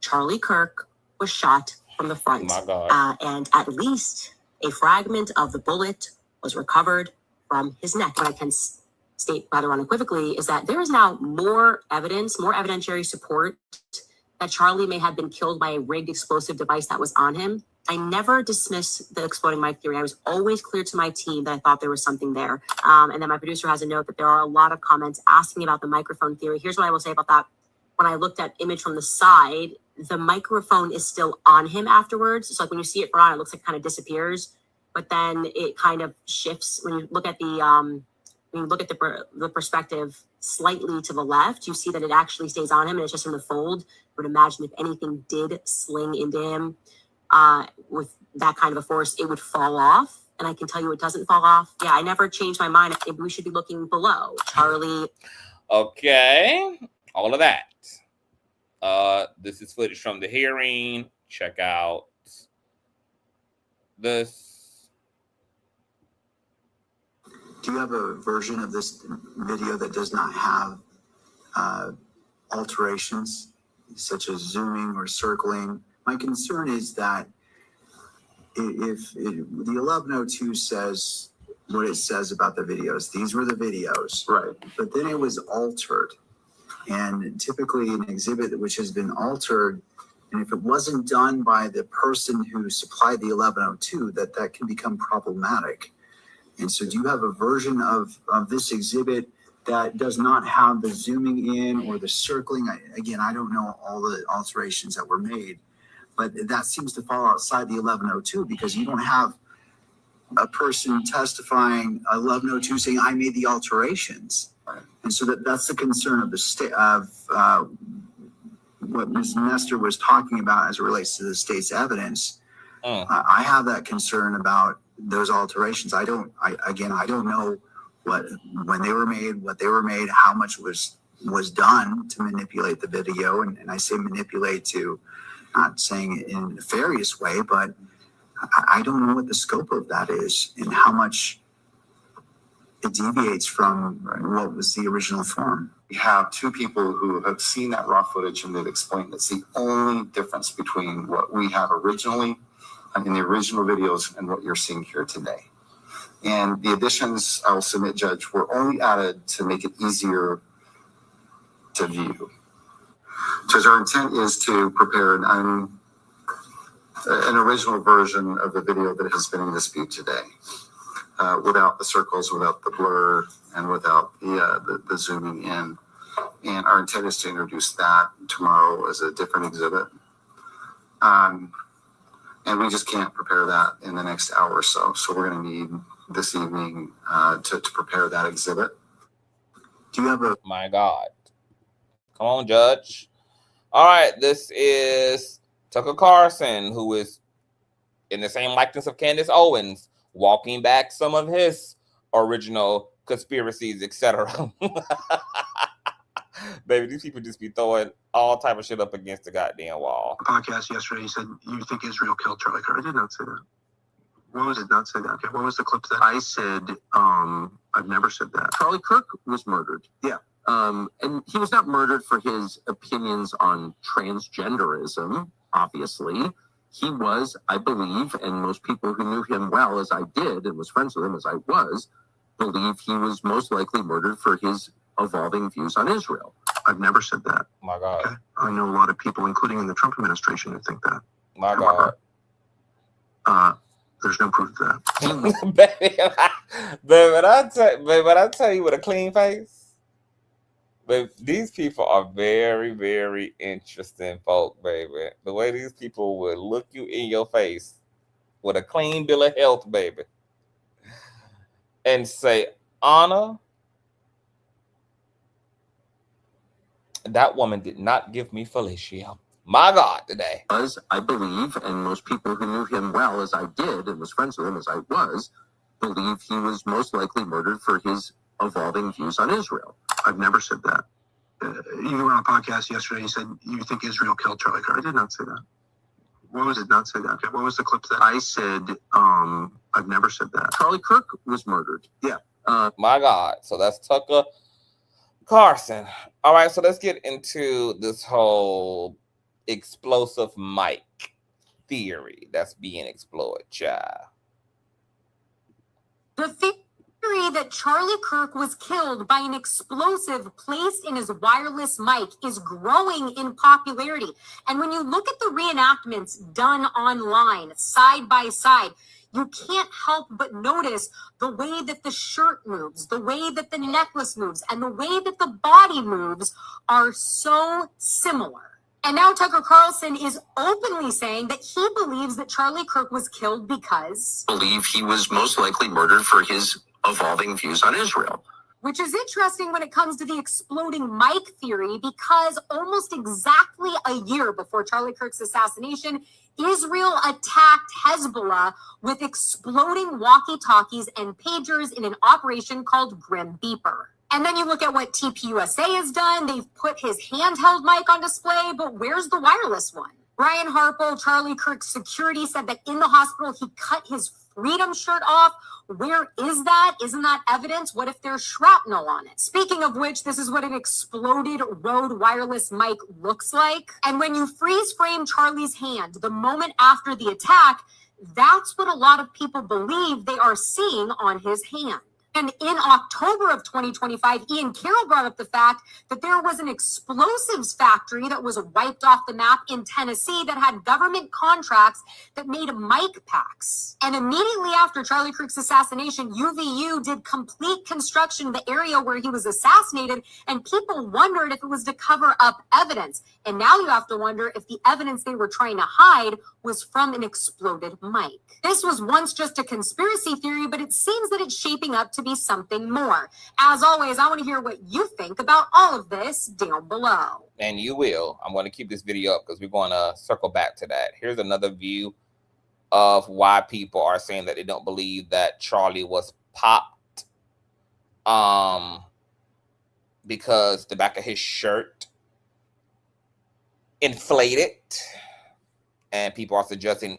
Speaker 8: Charlie Kirk was shot from the front.
Speaker 1: Oh my God.
Speaker 8: And at least a fragment of the bullet was recovered from his neck. What I can state rather unequivocally is that there is now more evidence, more evidentiary support that Charlie may have been killed by a rigged explosive device that was on him. I never dismissed the exploding mic theory. I was always clear to my team that I thought there was something there. And then my producer has a note that there are a lot of comments asking about the microphone theory. Here's what I will say about that. When I looked at image from the side, the microphone is still on him afterwards. So like when you see it from on, it looks like it kind of disappears, but then it kind of shifts. When you look at the perspective slightly to the left, you see that it actually stays on him and it's just in the fold. I would imagine if anything did sling into him with that kind of a force, it would fall off. And I can tell you it doesn't fall off. Yeah, I never changed my mind. Maybe we should be looking below. Charlie.
Speaker 1: Okay. All of that. This is footage from the hearing. Check out this.
Speaker 6: Do you have a version of this video that does not have alterations, such as zooming or circling? My concern is that if the 1102 says what it says about the videos, these were the videos, right? But then it was altered. And typically an exhibit which has been altered, and if it wasn't done by the person who supplied the 1102, that can become problematic. And so do you have a version of this exhibit that does not have the zooming in or the circling? Again, I don't know all the alterations that were made, but that seems to fall outside the 1102 because you don't have a person testifying 1102 saying, I made the alterations. And so that's the concern of the state of what Ms. Nestor was talking about as it relates to the state's evidence. I have that concern about those alterations. I don't know when they were made, what they were made, how much was done to manipulate the video. And I say manipulate to not saying it in a nefarious way, but I don't know what the scope of that is and how much it deviates from what was the original form.
Speaker 9: We have two people who have seen that raw footage and they've explained it's the only difference between what we have originally in the original videos and what you're seeing here today. And the additions, I'll submit, Judge, were only added to make it easier to view. Because our intent is to prepare an original version of the video that has been in dispute today, without the circles, without the blur, and without the zooming in. And our intent is to introduce that tomorrow as a different exhibit. And we just can't prepare that in the next hour or so. So we're going to need this evening to prepare that exhibit.
Speaker 6: Do you have a...
Speaker 1: My God. Come on, Judge. All right, this is Tucker Carson, who is in the same likeness of Candace Owens, walking back some of his original conspiracies, etc. Baby, these people just be throwing all type of shit up against the goddamn wall.
Speaker 10: Podcast yesterday, you said you think Israel killed Charlie Kirk. I did not say that. What was it? Not say that. Okay, what was the clip that I said? I've never said that.
Speaker 11: Charlie Kirk was murdered.
Speaker 10: Yeah.
Speaker 11: And he was not murdered for his opinions on transgenderism, obviously. He was, I believe, and most people who knew him well, as I did, and was friends with him as I was, believe he was most likely murdered for his evolving views on Israel.
Speaker 10: I've never said that.
Speaker 1: My God.
Speaker 10: Okay. I know a lot of people, including in the Trump administration, who think that.
Speaker 1: My God.
Speaker 10: There's no proof of that.
Speaker 1: Baby, when I tell you with a clean face, but these people are very, very interesting folk, baby. The way these people would look you in your face with a clean bill of health, baby, and say, Anna, that woman did not give me fellatio. My God, today.
Speaker 11: I believe, and most people who knew him well, as I did, and was friends with him as I was, believe he was most likely murdered for his evolving views on Israel.
Speaker 10: I've never said that. You were on a podcast yesterday. You said you think Israel killed Charlie Kirk. I did not say that. What was it? Not say that. Okay, what was the clip that I said? I've never said that.
Speaker 11: Charlie Kirk was murdered.
Speaker 10: Yeah.
Speaker 1: My God. So that's Tucker Carson. All right. So let's get into this whole explosive mic theory that's being explored, child.
Speaker 8: The theory that Charlie Kirk was killed by an explosive placed in his wireless mic is growing in popularity. And when you look at the reenactments done online, side by side, you can't help but notice the way that the shirt moves, the way that the necklace moves, and the way that the body moves are so similar. And now Tucker Carlson is openly saying that he believes that Charlie Kirk was killed because...
Speaker 11: believe he was most likely murdered for his evolving views on Israel.
Speaker 8: Which is interesting when it comes to the exploding mic theory, because almost exactly a year before Charlie Kirk's assassination, Israel attacked Hezbollah with exploding walkie-talkies and pagers in an operation called Grim Beeper. And then you look at what TPUSA has done. They've put his handheld mic on display, but where's the wireless one? Brian Harple, Charlie Kirk's security, said that in the hospital, he cut his Freedom shirt off. Where is that? Isn't that evidence? What if there's shrapnel on it? Speaking of which, this is what an exploded Rode wireless mic looks like. And when you freeze frame Charlie's hand the moment after the attack, that's what a lot of people believe they are seeing on his hand. And in October of 2025, Ian Carroll brought up the fact that there was an explosives factory that was wiped off the map in Tennessee that had government contracts that made mic packs. And immediately after Charlie Kirk's assassination, UVU did complete construction in the area where he was assassinated, and people wondered if it was to cover up evidence. And now you have to wonder if the evidence they were trying to hide was from an exploded mic. This was once just a conspiracy theory, but it seems that it's shaping up to be something more. As always, I want to hear what you think about all of this down below.
Speaker 1: And you will. I'm going to keep this video up because we're going to circle back to that. Here's another view of why people are saying that they don't believe that Charlie was popped. Because the back of his shirt inflated, and people are suggesting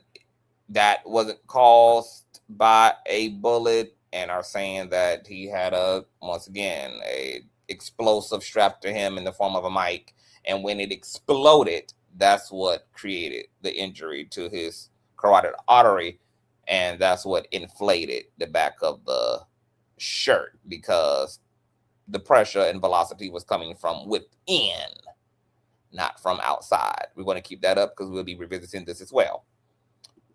Speaker 1: that wasn't caused by a bullet, and are saying that he had once again, a explosive strapped to him in the form of a mic. And when it exploded, that's what created the injury to his carotid artery. And that's what inflated the back of the shirt, because the pressure and velocity was coming from within, not from outside. We're going to keep that up because we'll be revisiting this as well.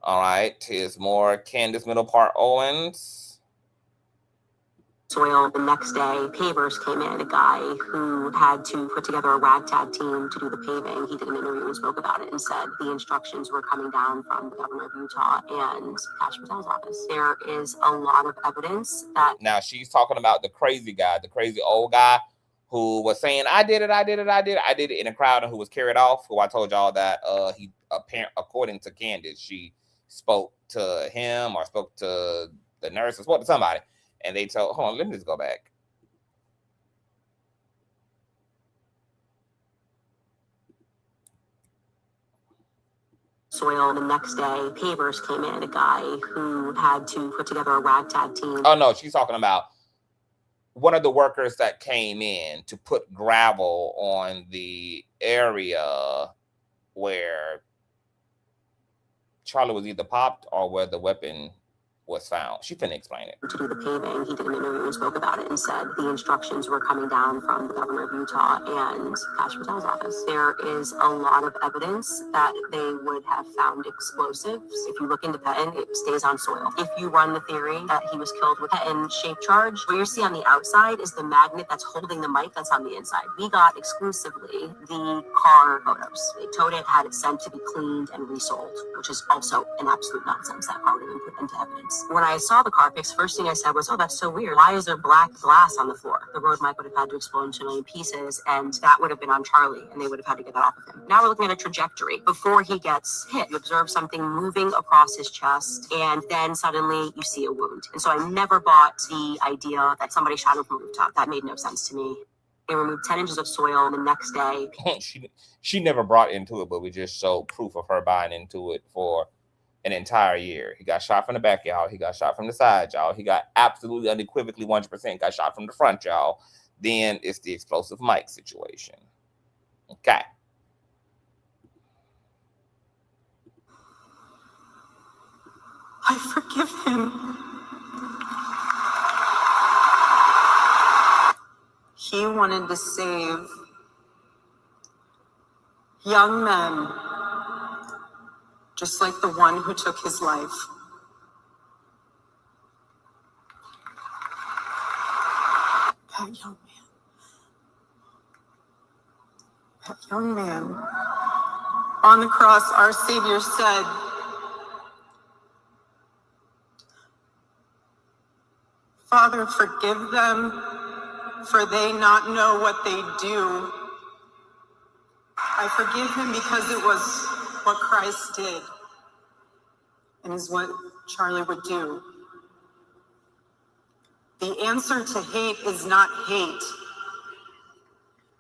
Speaker 1: All right, here's more Candace Owens.
Speaker 8: Soil the next day, pavers came in. A guy who had to put together a ragtag team to do the paving. He did an interview and spoke about it and said the instructions were coming down from the governor of Utah and Kash Patel's office. There is a lot of evidence that... Now, she's talking about the crazy guy, the crazy old guy who was saying, I did it in a crowd, and who was carried off, who I told y'all that he, according to Candace, she spoke to him or spoke to the nurse or spoke to somebody. And they told, hold on, let me just go back. Soil the next day, pavers came in. A guy who had to put together a ragtag team.
Speaker 1: Oh, no, she's talking about one of the workers that came in to put gravel on the area where Charlie was either popped or where the weapon was found. She couldn't explain it.
Speaker 8: To do the paving, he did an interview and spoke about it and said the instructions were coming down from the governor of Utah and Kash Patel's office. There is a lot of evidence that they would have found explosives. If you look into Petten, it stays on soil. If you run the theory that he was killed with Petten shape charge, what you see on the outside is the magnet that's holding the mic that's on the inside. We got exclusively the car photos. They towed it, had it sent to be cleaned and resold, which is also an absolute nonsense. That car would have been put into evidence. When I saw the car pics, first thing I said was, oh, that's so weird. Why is there black glass on the floor? The road mic would have had to explode into a million pieces, and that would have been on Charlie, and they would have had to get that off of him. Now we're looking at a trajectory. Before he gets hit, you observe something moving across his chest, and then suddenly you see a wound. And so I never bought the idea that somebody shot him from a rooftop. That made no sense to me. They removed 10 inches of soil the next day.
Speaker 1: She never brought into it, but we just showed proof of her buying into it for an entire year. He got shot from the back, y'all. He got shot from the side, y'all. He got absolutely unequivocally 100% got shot from the front, y'all. Then it's the explosive mic situation. Okay.
Speaker 5: I forgive him. He wanted to save young men, just like the one who took his life. That young man. On the cross, our Savior said, Father, forgive them, for they not know what they do. I forgive him because it was what Christ did and is what Charlie would do. The answer to hate is not hate.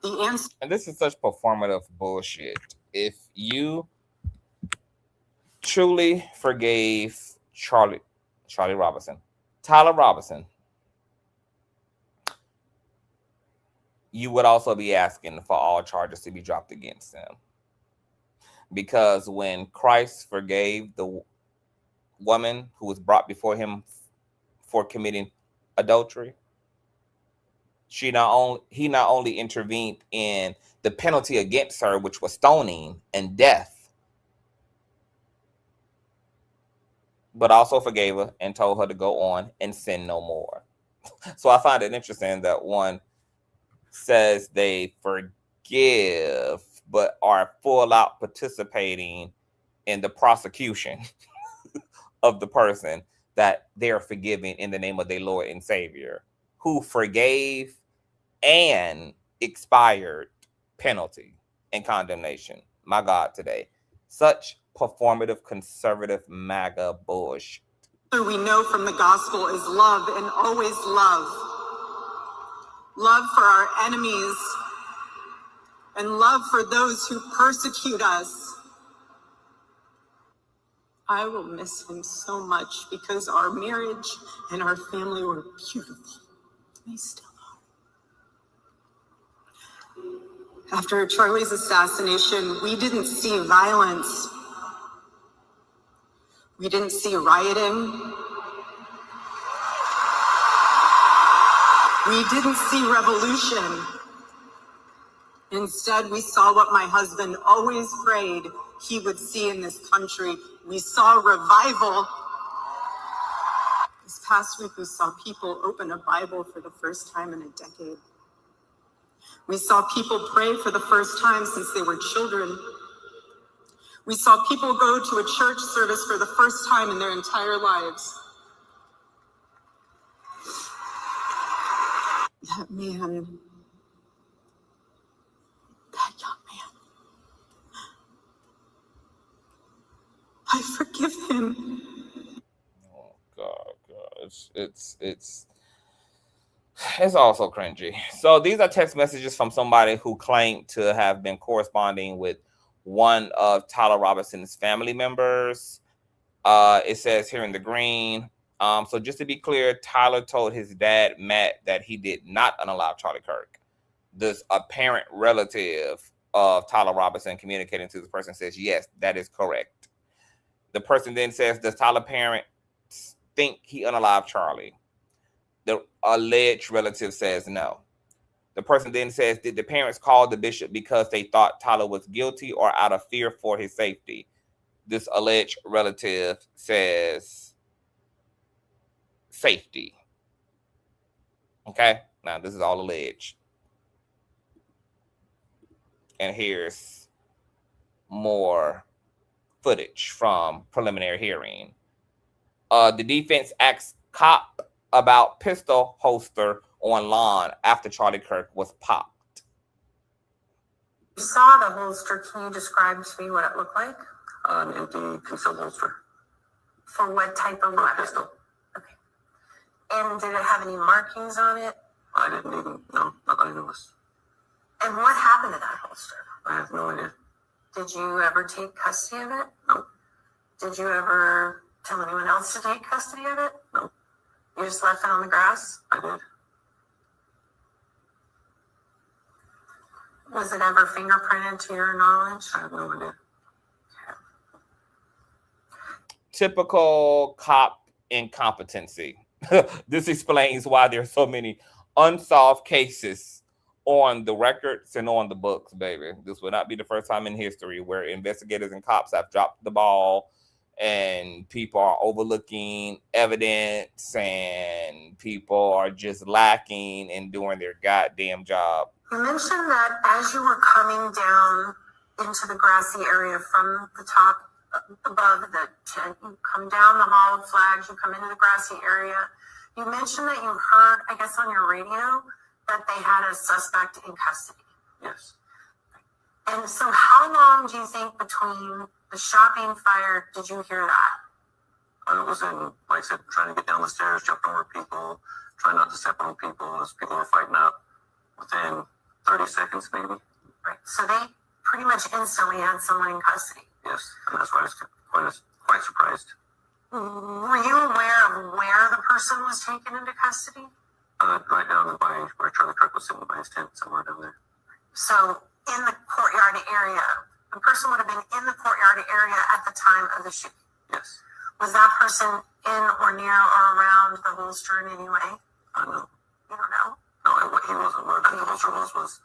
Speaker 5: The answer.
Speaker 1: And this is such performative bullshit. If you truly forgave Tyler Robinson, you would also be asking for all charges to be dropped against him. Because when Christ forgave the woman who was brought before him for committing adultery, he not only intervened in the penalty against her, which was stoning and death, but also forgave her and told her to go on and sin no more. So I find it interesting that one says they forgive, but are full out participating in the prosecution of the person that they're forgiving in the name of their Lord and Savior, who forgave and expired penalty and condemnation. My God, today. Such performative, conservative, MAGA bullshit.
Speaker 5: We know from the gospel is love, and always love. Love for our enemies and love for those who persecute us. I will miss him so much because our marriage and our family were beautiful. They still are. After Charlie's assassination, we didn't see violence. We didn't see rioting. We didn't see revolution. Instead, we saw what my husband always prayed he would see in this country. We saw revival. This past week, we saw people open a Bible for the first time in a decade. We saw people pray for the first time since they were children. We saw people go to a church service for the first time in their entire lives. That man, that young man, I forgive him.
Speaker 1: Oh God. It's also cringy. So these are text messages from somebody who claimed to have been corresponding with one of Tyler Robinson's family members. It says here in the green. So just to be clear, Tyler told his dad, Matt, that he did not unalive Charlie Kirk. This apparent relative of Tyler Robinson communicating to this person says, yes, that is correct. The person then says, does Tyler parents think he unalived Charlie? The alleged relative says no. The person then says, did the parents call the bishop because they thought Tyler was guilty or out of fear for his safety? This alleged relative says safety. Okay, now this is all alleged. And here's more footage from preliminary hearing. The defense asks cop about pistol holster on lawn after Charlie Kirk was popped.
Speaker 8: You saw the holster. Can you describe to me what it looked like?
Speaker 7: An empty concealed holster.
Speaker 8: For what type of weapon?
Speaker 7: Pistol.
Speaker 8: Okay. And did it have any markings on it?
Speaker 7: I didn't even know. Not that I noticed.
Speaker 8: And what happened to that holster?
Speaker 7: I have no idea.
Speaker 8: Did you ever take custody of it?
Speaker 7: No.
Speaker 8: Did you ever tell anyone else to take custody of it?
Speaker 7: No.
Speaker 8: You just left it on the grass?
Speaker 7: I did.
Speaker 8: Was it ever fingerprinted to your knowledge?
Speaker 7: I have no idea.
Speaker 1: Typical cop incompetency. This explains why there's so many unsolved cases on the records and on the books, baby. This will not be the first time in history where investigators and cops have dropped the ball and people are overlooking evidence and people are just lacking in doing their goddamn job.
Speaker 8: You mentioned that as you were coming down into the grassy area from the top above the tent, you come down the hall of flags, you come into the grassy area. You mentioned that you heard, I guess on your radio, that they had a suspect in custody.
Speaker 7: Yes.
Speaker 8: And so how long do you think between the shot being fired did you hear that?
Speaker 7: I was in, like I said, trying to get down the stairs, jumped over people, try not to step on people as people were fighting out within 30 seconds, maybe.
Speaker 5: Right. So they pretty much instantly had someone in custody.
Speaker 7: Yes, and that's why I was quite surprised.
Speaker 5: Were you aware of where the person was taken into custody?
Speaker 7: Right down by where Charlie Kirk was sitting by his tent, somewhere down there.
Speaker 5: So in the courtyard area, the person would have been in the courtyard area at the time of the shooting.
Speaker 7: Yes.
Speaker 5: Was that person in or near or around the holster in any way?
Speaker 7: I know.
Speaker 5: You don't know?
Speaker 7: No, he wasn't. Where the holster was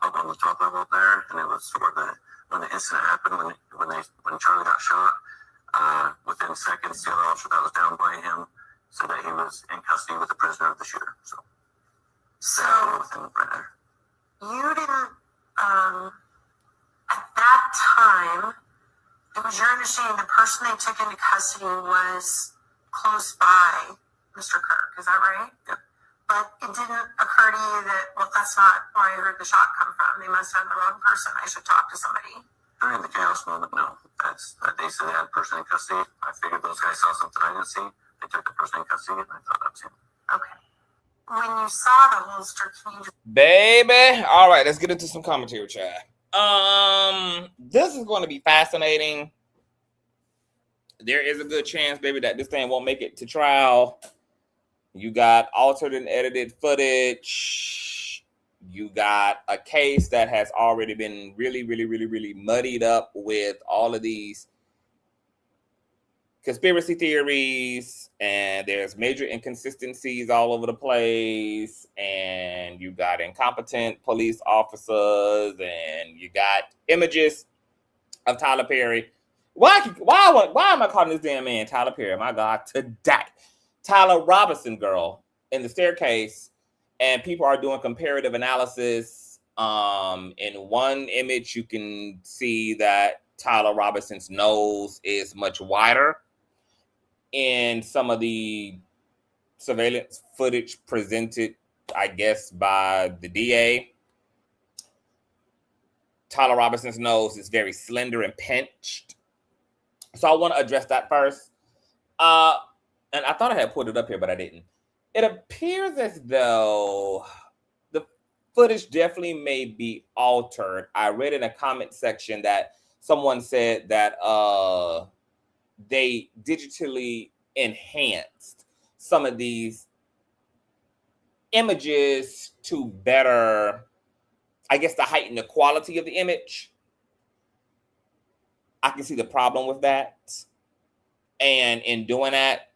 Speaker 7: up on the top level up there, and it was sort of when the incident happened, when Charlie got shot, within seconds, the other officer that was down by him said that he was in custody with the prisoner of the shooter. So within right there.
Speaker 5: You didn't, at that time, it was your understanding the person they took into custody was close by Mr. Kirk, is that right?
Speaker 7: Yep.
Speaker 5: But it didn't occur to you that, well, that's not where I heard the shot come from. They must have the wrong person. I should talk to somebody.
Speaker 7: During the chaos moment, no. They said they had a person in custody. I figured those guys saw something I didn't see. They took the person in custody, and I thought that was him.
Speaker 5: Okay. When you saw the holster, can you just...
Speaker 1: Baby. All right, let's get into some commentary, chat. This is going to be fascinating. There is a good chance, baby, that this thing won't make it to trial. You got altered and edited footage. You got a case that has already been really muddied up with all of these conspiracy theories, and there's major inconsistencies all over the place, and you got incompetent police officers, and you got images of Tyler Perry. Why am I calling this damn man Tyler Perry? My God, today. Tyler Robinson girl in the staircase, and people are doing comparative analysis. In one image, you can see that Tyler Robinson's nose is much wider. In some of the surveillance footage presented, I guess, by the DA, Tyler Robinson's nose is very slender and pinched. So I want to address that first. And I thought I had put it up here, but I didn't. It appears as though the footage definitely may be altered. I read in a comment section that someone said that they digitally enhanced some of these images to better, I guess, to heighten the quality of the image. I can see the problem with that. And in doing that,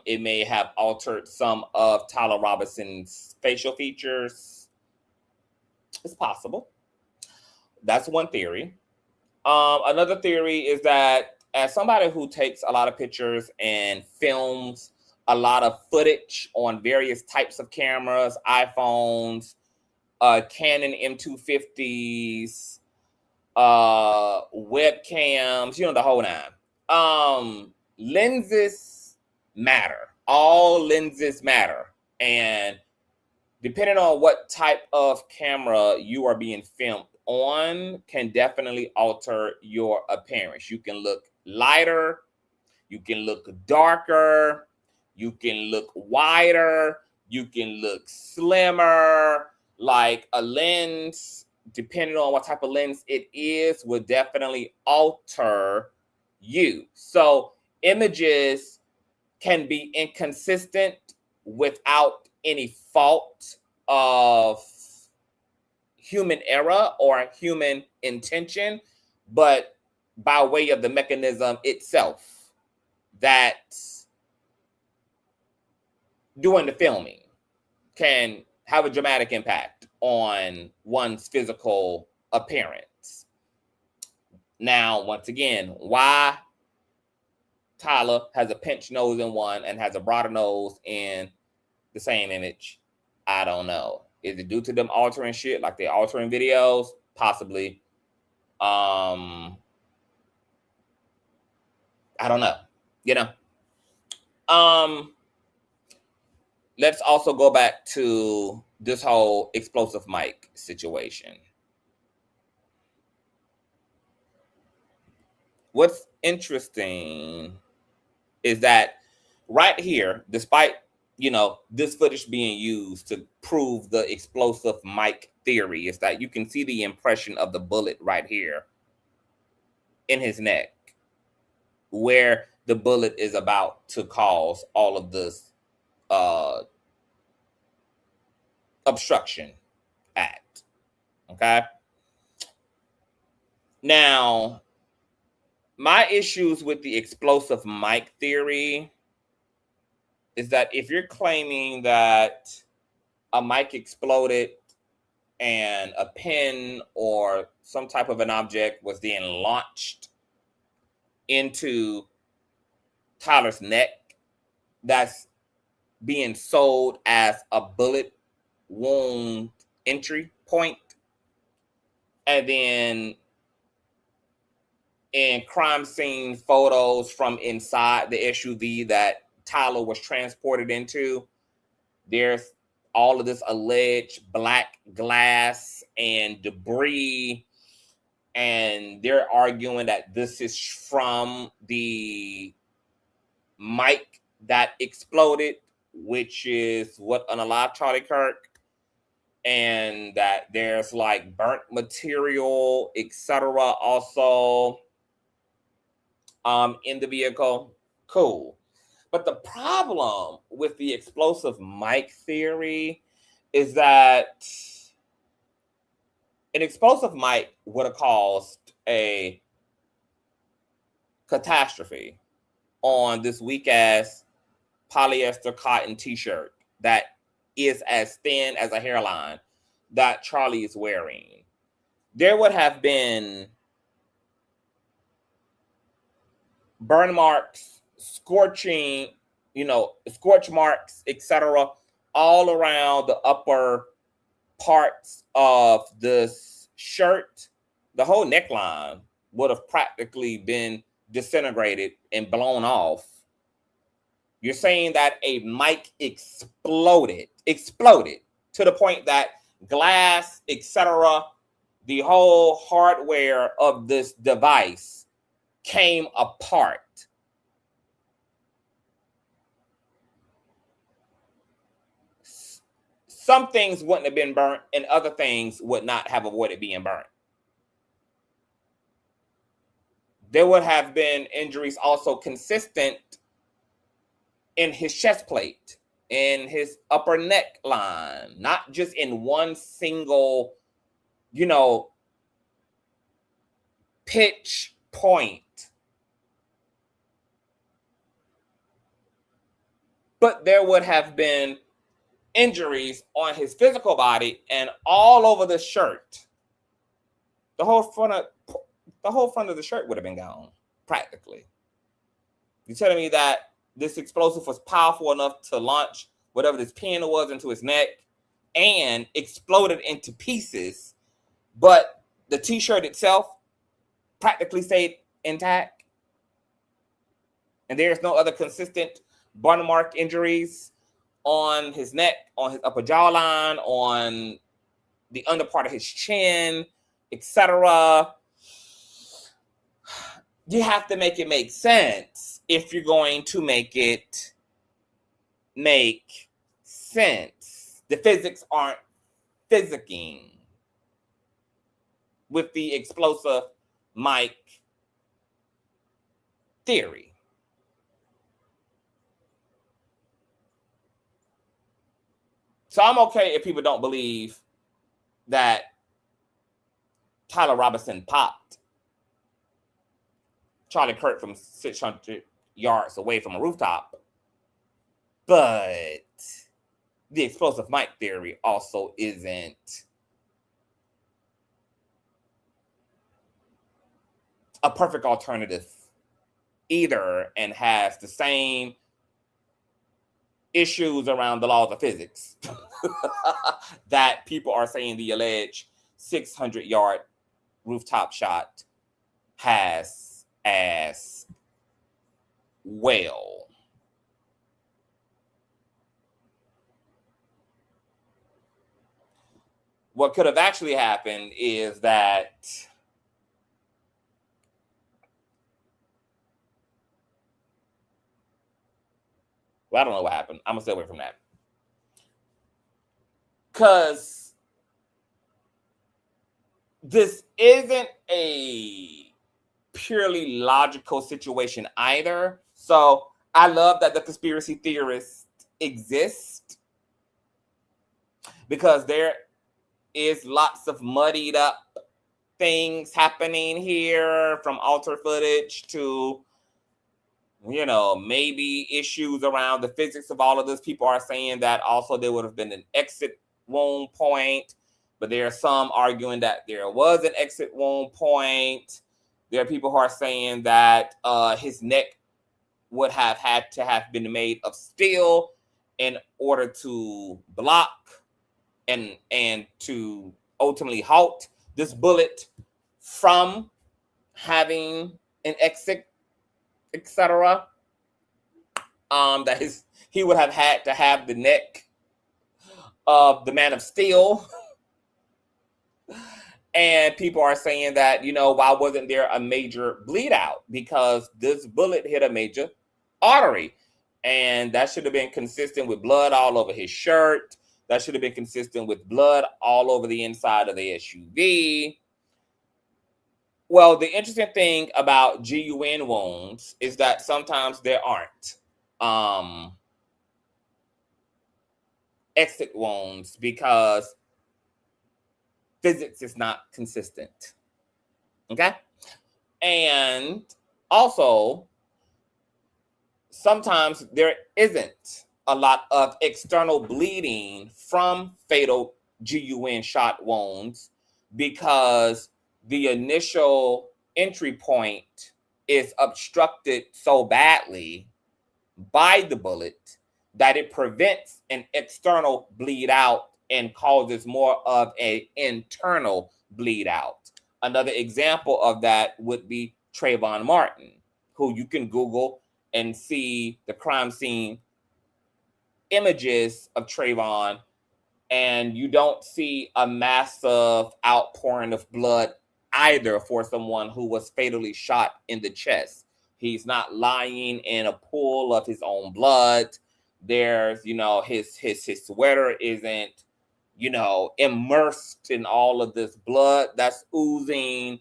Speaker 1: it may have altered some of Tyler Robinson's facial features. It's possible. That's one theory. Another theory is that as somebody who takes a lot of pictures and films a lot of footage on various types of cameras, iPhones, Canon M250s, webcams, you know, the whole nine. Lenses matter. All lenses matter. And depending on what type of camera you are being filmed on can definitely alter your appearance. You can look lighter, you can look darker, you can look wider, you can look slimmer. Like a lens, depending on what type of lens it is, will definitely alter you. So images can be inconsistent without any fault of human error or human intention, but by way of the mechanism itself that's doing the filming can have a dramatic impact on one's physical appearance. Now, once again, why Tyler has a pinched nose in one and has a broader nose in the same image, I don't know. Is it due to them altering shit like they're altering videos? Possibly. I don't know. You know. Let's also go back to this whole explosive mic situation. What's interesting is that right here, despite this footage being used to prove the explosive mic theory is that you can see the impression of the bullet right here in his neck, where the bullet is about to cause all of this obstruction act. Okay. Now, my issues with the explosive mic theory is that if you're claiming that a mic exploded and a pin or some type of an object was then launched into Tyler's neck, that's being sold as a bullet wound entry point, and then in crime scene photos from inside the SUV that Tyler was transported into, there's all of this alleged black glass and debris, and they're arguing that this is from the mic that exploded, which is what unalived Charlie Kirk, and that there's like burnt material, etc. also in the vehicle. Cool. But the problem with the explosive mic theory is that an explosive mic would have caused a catastrophe on this weak ass polyester cotton t-shirt that is as thin as a hairline that Charlie is wearing. There would have been burn marks, scorching, scorch marks, etc., all around the upper parts of this shirt. The whole neckline would have practically been disintegrated and blown off. You're saying that a mic exploded to the point that glass, etc., the whole hardware of this device came apart. Some things wouldn't have been burnt and other things would not have avoided being burnt. There would have been injuries also consistent in his chest plate, in his upper neck line, not just in one single, pitch point. But there would have been injuries on his physical body and all over the shirt. The whole front of the shirt would have been gone, practically. You're telling me that this explosive was powerful enough to launch whatever this pin was into his neck and exploded into pieces, but the t-shirt itself practically stayed intact? And there's no other consistent burn mark injuries on his neck, on his upper jawline, on the under part of his chin, etc. You have to make it make sense if you're going to make it make sense. The physics aren't physicking with the explosive mic theory. So I'm okay if people don't believe that Tyler Robinson popped Charlie Kirk from 600 yards away from a rooftop. But the explosive mic theory also isn't a perfect alternative either, and has the same issues around the laws of physics that people are saying the alleged 600-yard rooftop shot has as well. What could have actually happened is that But I don't know what happened. I'm gonna stay away from that. Because this isn't a purely logical situation either. So I love that the conspiracy theorists exist, because there is lots of muddied up things happening here, from alter footage to, you know, maybe issues around the physics of all of this. People are saying that also there would have been an exit wound point, but there are some arguing that there was an exit wound point. There are people who are saying that his neck would have had to have been made of steel in order to block and to ultimately halt this bullet from having an exit, etc. That he would have had to have the neck of the man of steel. And people are saying that, you know, why wasn't there a major bleed out? Because this bullet hit a major artery, and that should have been consistent with blood all over his shirt. That should have been consistent with blood all over the inside of the SUV. Well, the interesting thing about GUN wounds is that sometimes there aren't exit wounds, because physics is not consistent. Okay? And also, sometimes there isn't a lot of external bleeding from fatal GUN shot wounds, because the initial entry point is obstructed so badly by the bullet that it prevents an external bleed out and causes more of an internal bleed out. Another example of that would be Trayvon Martin, who you can Google and see the crime scene images of Trayvon, and you don't see a massive outpouring of blood either for someone who was fatally shot in the chest. He's not lying in a pool of his own blood. There's, you know, his sweater isn't, you know, immersed in all of this blood that's oozing.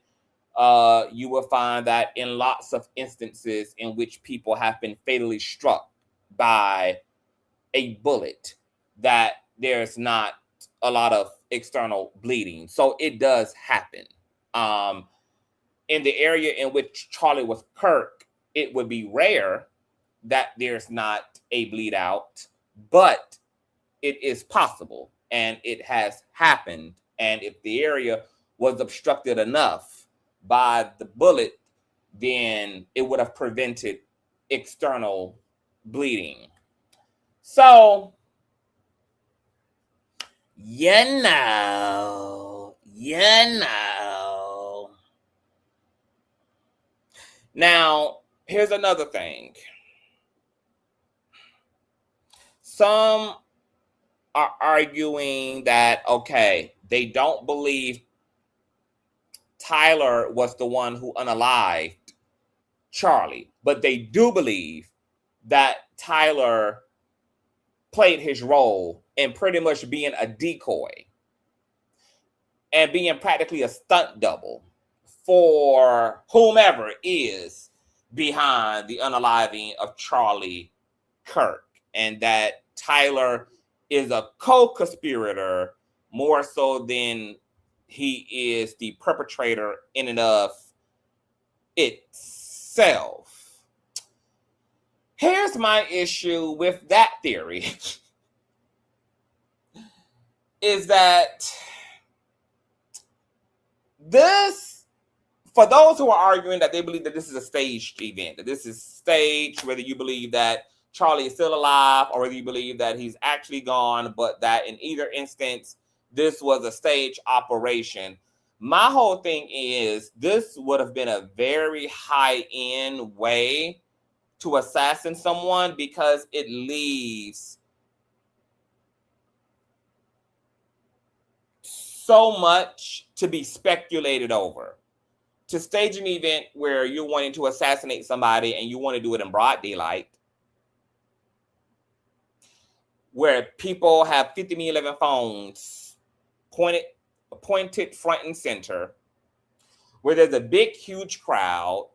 Speaker 1: You will find that in lots of instances in which people have been fatally struck by a bullet, that there's not a lot of external bleeding. So it does happen. In the area in which Charlie was Kirk, it would be rare that there's not a bleed out, but it is possible, and it has happened. And if the area was obstructed enough by the bullet, then it would have prevented external bleeding. So, you know. Now, here's another thing. Some are arguing that, okay, they don't believe Tyler was the one who unalived Charlie, but they do believe that Tyler played his role in pretty much being a decoy and being practically a stunt double for whomever is behind the unaliving of Charlie Kirk, and that Tyler is a co-conspirator more so than he is the perpetrator in and of itself. Here's my issue with that theory. Is that this, for those who are arguing that they believe that this is a staged event, that this is staged, whether you believe that Charlie is still alive or whether you believe that he's actually gone, but that in either instance, this was a stage operation. My whole thing is this would have been a very high-end way to assassinate someone, because it leaves so much to be speculated over. To stage an event where you're wanting to assassinate somebody and you want to do it in broad daylight, where people have 50-11 phones pointed front and center, where there's a big, huge crowd,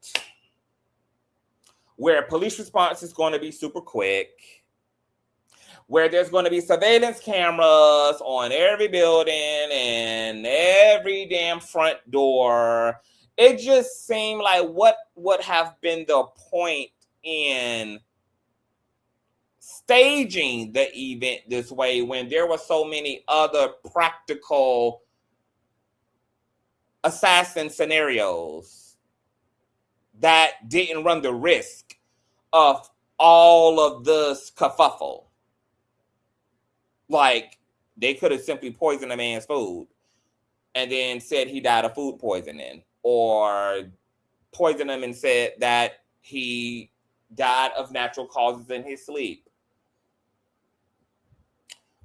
Speaker 1: where police response is going to be super quick, where there's going to be surveillance cameras on every building and every damn front door. It just seemed like what would have been the point in staging the event this way when there were so many other practical assassin scenarios that didn't run the risk of all of this kerfuffle. Like, they could have simply poisoned a man's food and then said he died of food poisoning, or poisoned him and said that he died of natural causes in his sleep.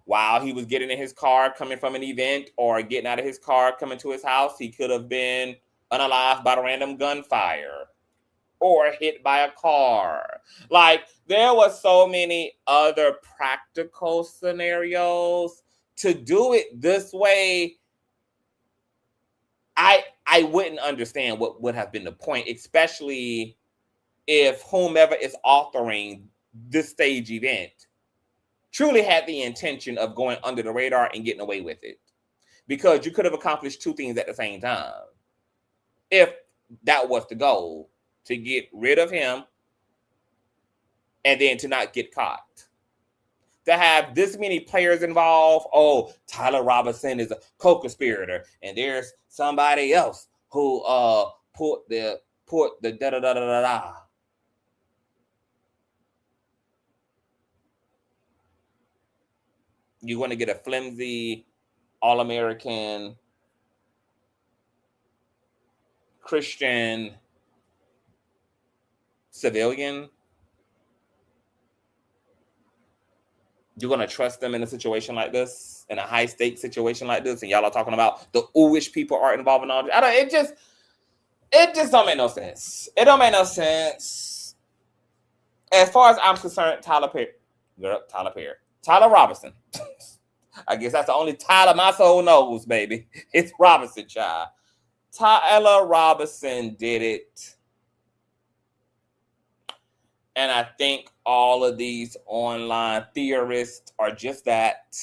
Speaker 1: While he was getting in his car coming from an event, or getting out of his car coming to his house, he could have been unalived by random gunfire or hit by a car. Like, there were so many other practical scenarios. To do it this way, I wouldn't understand what would have been the point, especially if whomever is authoring this stage event truly had the intention of going under the radar and getting away with it. Because you could have accomplished two things at the same time. If that was the goal, to get rid of him and then to not get caught. To have this many players involved, oh, Tyler Robinson is a co-conspirator, and there's somebody else who put the da-da-da-da-da-da. You're going to get a flimsy, all-American, Christian civilian. You're going to trust them in a situation like this, in a high-stakes situation like this, and y'all are talking about the ooish people are involved in all this. It just don't make no sense. It don't make no sense. As far as I'm concerned, Tyler Robinson. I guess that's the only Tyler my soul knows, baby. It's Robinson, child. Tyler Robinson did it. And I think all of these online theorists are just that,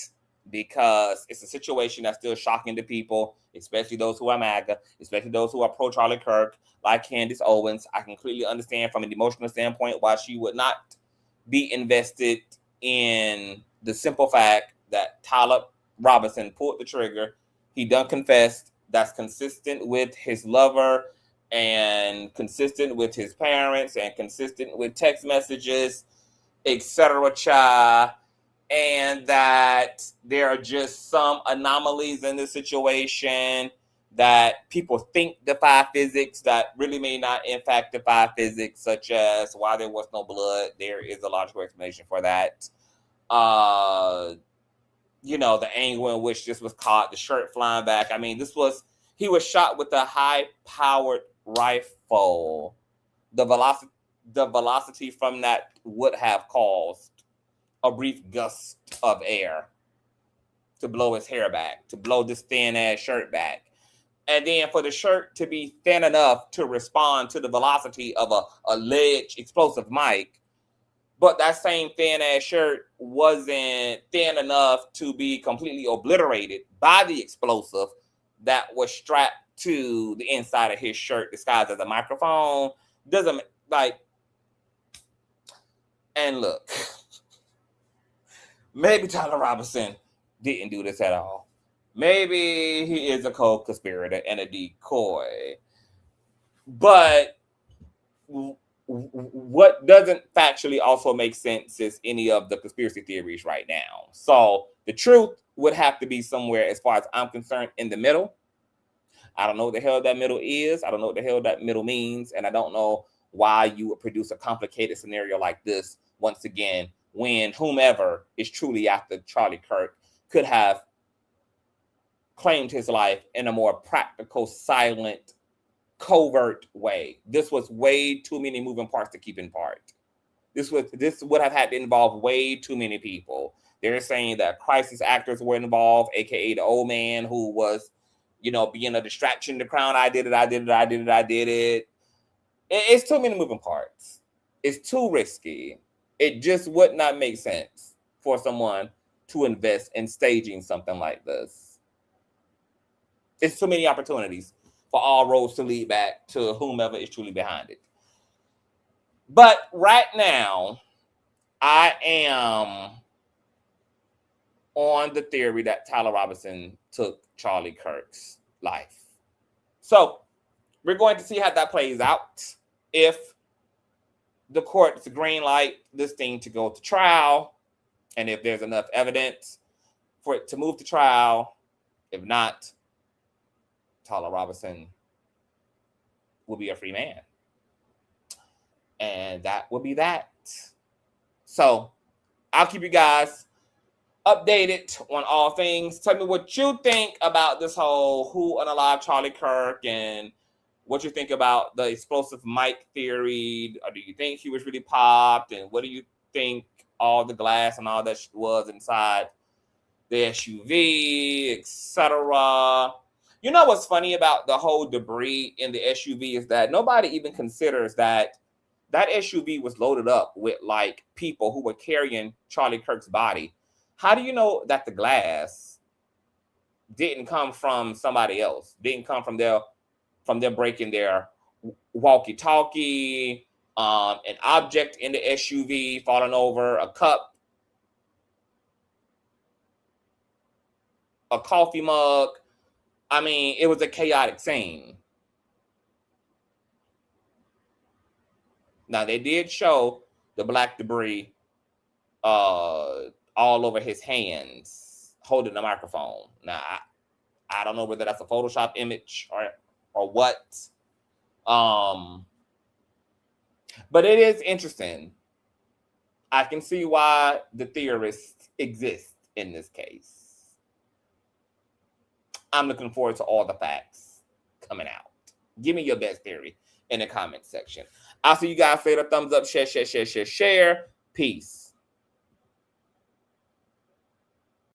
Speaker 1: because it's a situation that's still shocking to people, especially those who are MAGA, especially those who are pro Charlie Kirk, like Candace Owens. I can completely understand from an emotional standpoint why she would not be invested in the simple fact that Tyler Robinson pulled the trigger. He done confessed. That's consistent with his lover and consistent with his parents and consistent with text messages, etc. And that there are just some anomalies in the situation that people think defy physics that really may not in fact defy physics, such as why there was no blood. There is a logical explanation for that. The angle in which this was caught, the shirt flying back. I mean, he was shot with a high-powered rifle. The velocity from that would have caused a brief gust of air to blow his hair back, to blow this thin-ass shirt back. And then for the shirt to be thin enough to respond to the velocity of a alleged explosive mic, but that same thin-ass shirt wasn't thin enough to be completely obliterated by the explosive that was strapped to the inside of his shirt disguised as a microphone. Doesn't, like, and look, maybe Tyler Robinson didn't do this at all. Maybe he is a co-conspirator and a decoy. But what doesn't factually also make sense is any of the conspiracy theories right now. So the truth would have to be somewhere, as far as I'm concerned, in the middle. I don't know what the hell that middle is. I don't know what the hell that middle means. And I don't know why you would produce a complicated scenario like this once again, when whomever is truly after Charlie Kirk could have claimed his life in a more practical, silent, covert way. This was way too many moving parts to keep in part. This would have had to involve way too many people. They're saying that crisis actors were involved, aka the old man who was, you know, being a distraction to Crown. I did it. It's too many moving parts. It's too risky. It just would not make sense for someone to invest in staging something like this. It's too many opportunities for all roads to lead back to whomever is truly behind it. But right now, I am on the theory that Tyler Robinson took Charlie Kirk's life. So we're going to see how that plays out. If the court's green light this thing to go to trial, and if there's enough evidence for it to move to trial. If not, Tyler Robinson will be a free man. And that will be that. So I'll keep you guys updated on all things. Tell me what you think about this whole who unalive Charlie Kirk, and what you think about the explosive mic theory. Or do you think he was really popped? And what do you think all the glass and all that was inside the SUV, etc.? You know what's funny about the whole debris in the SUV is that nobody even considers that that SUV was loaded up with like people who were carrying Charlie Kirk's body. How do you know that the glass didn't come from somebody else? Didn't come from their breaking their walkie-talkie, an object in the SUV falling over, a cup, a coffee mug. I mean, it was a chaotic scene. Now, they did show the black debris all over his hands holding the microphone. Now, I don't know whether that's a Photoshop image or what. But it is interesting. I can see why the theorists exist in this case. I'm looking forward to all the facts coming out. Give me your best theory in the comment section. I'll see you guys later. Thumbs up, share. Peace.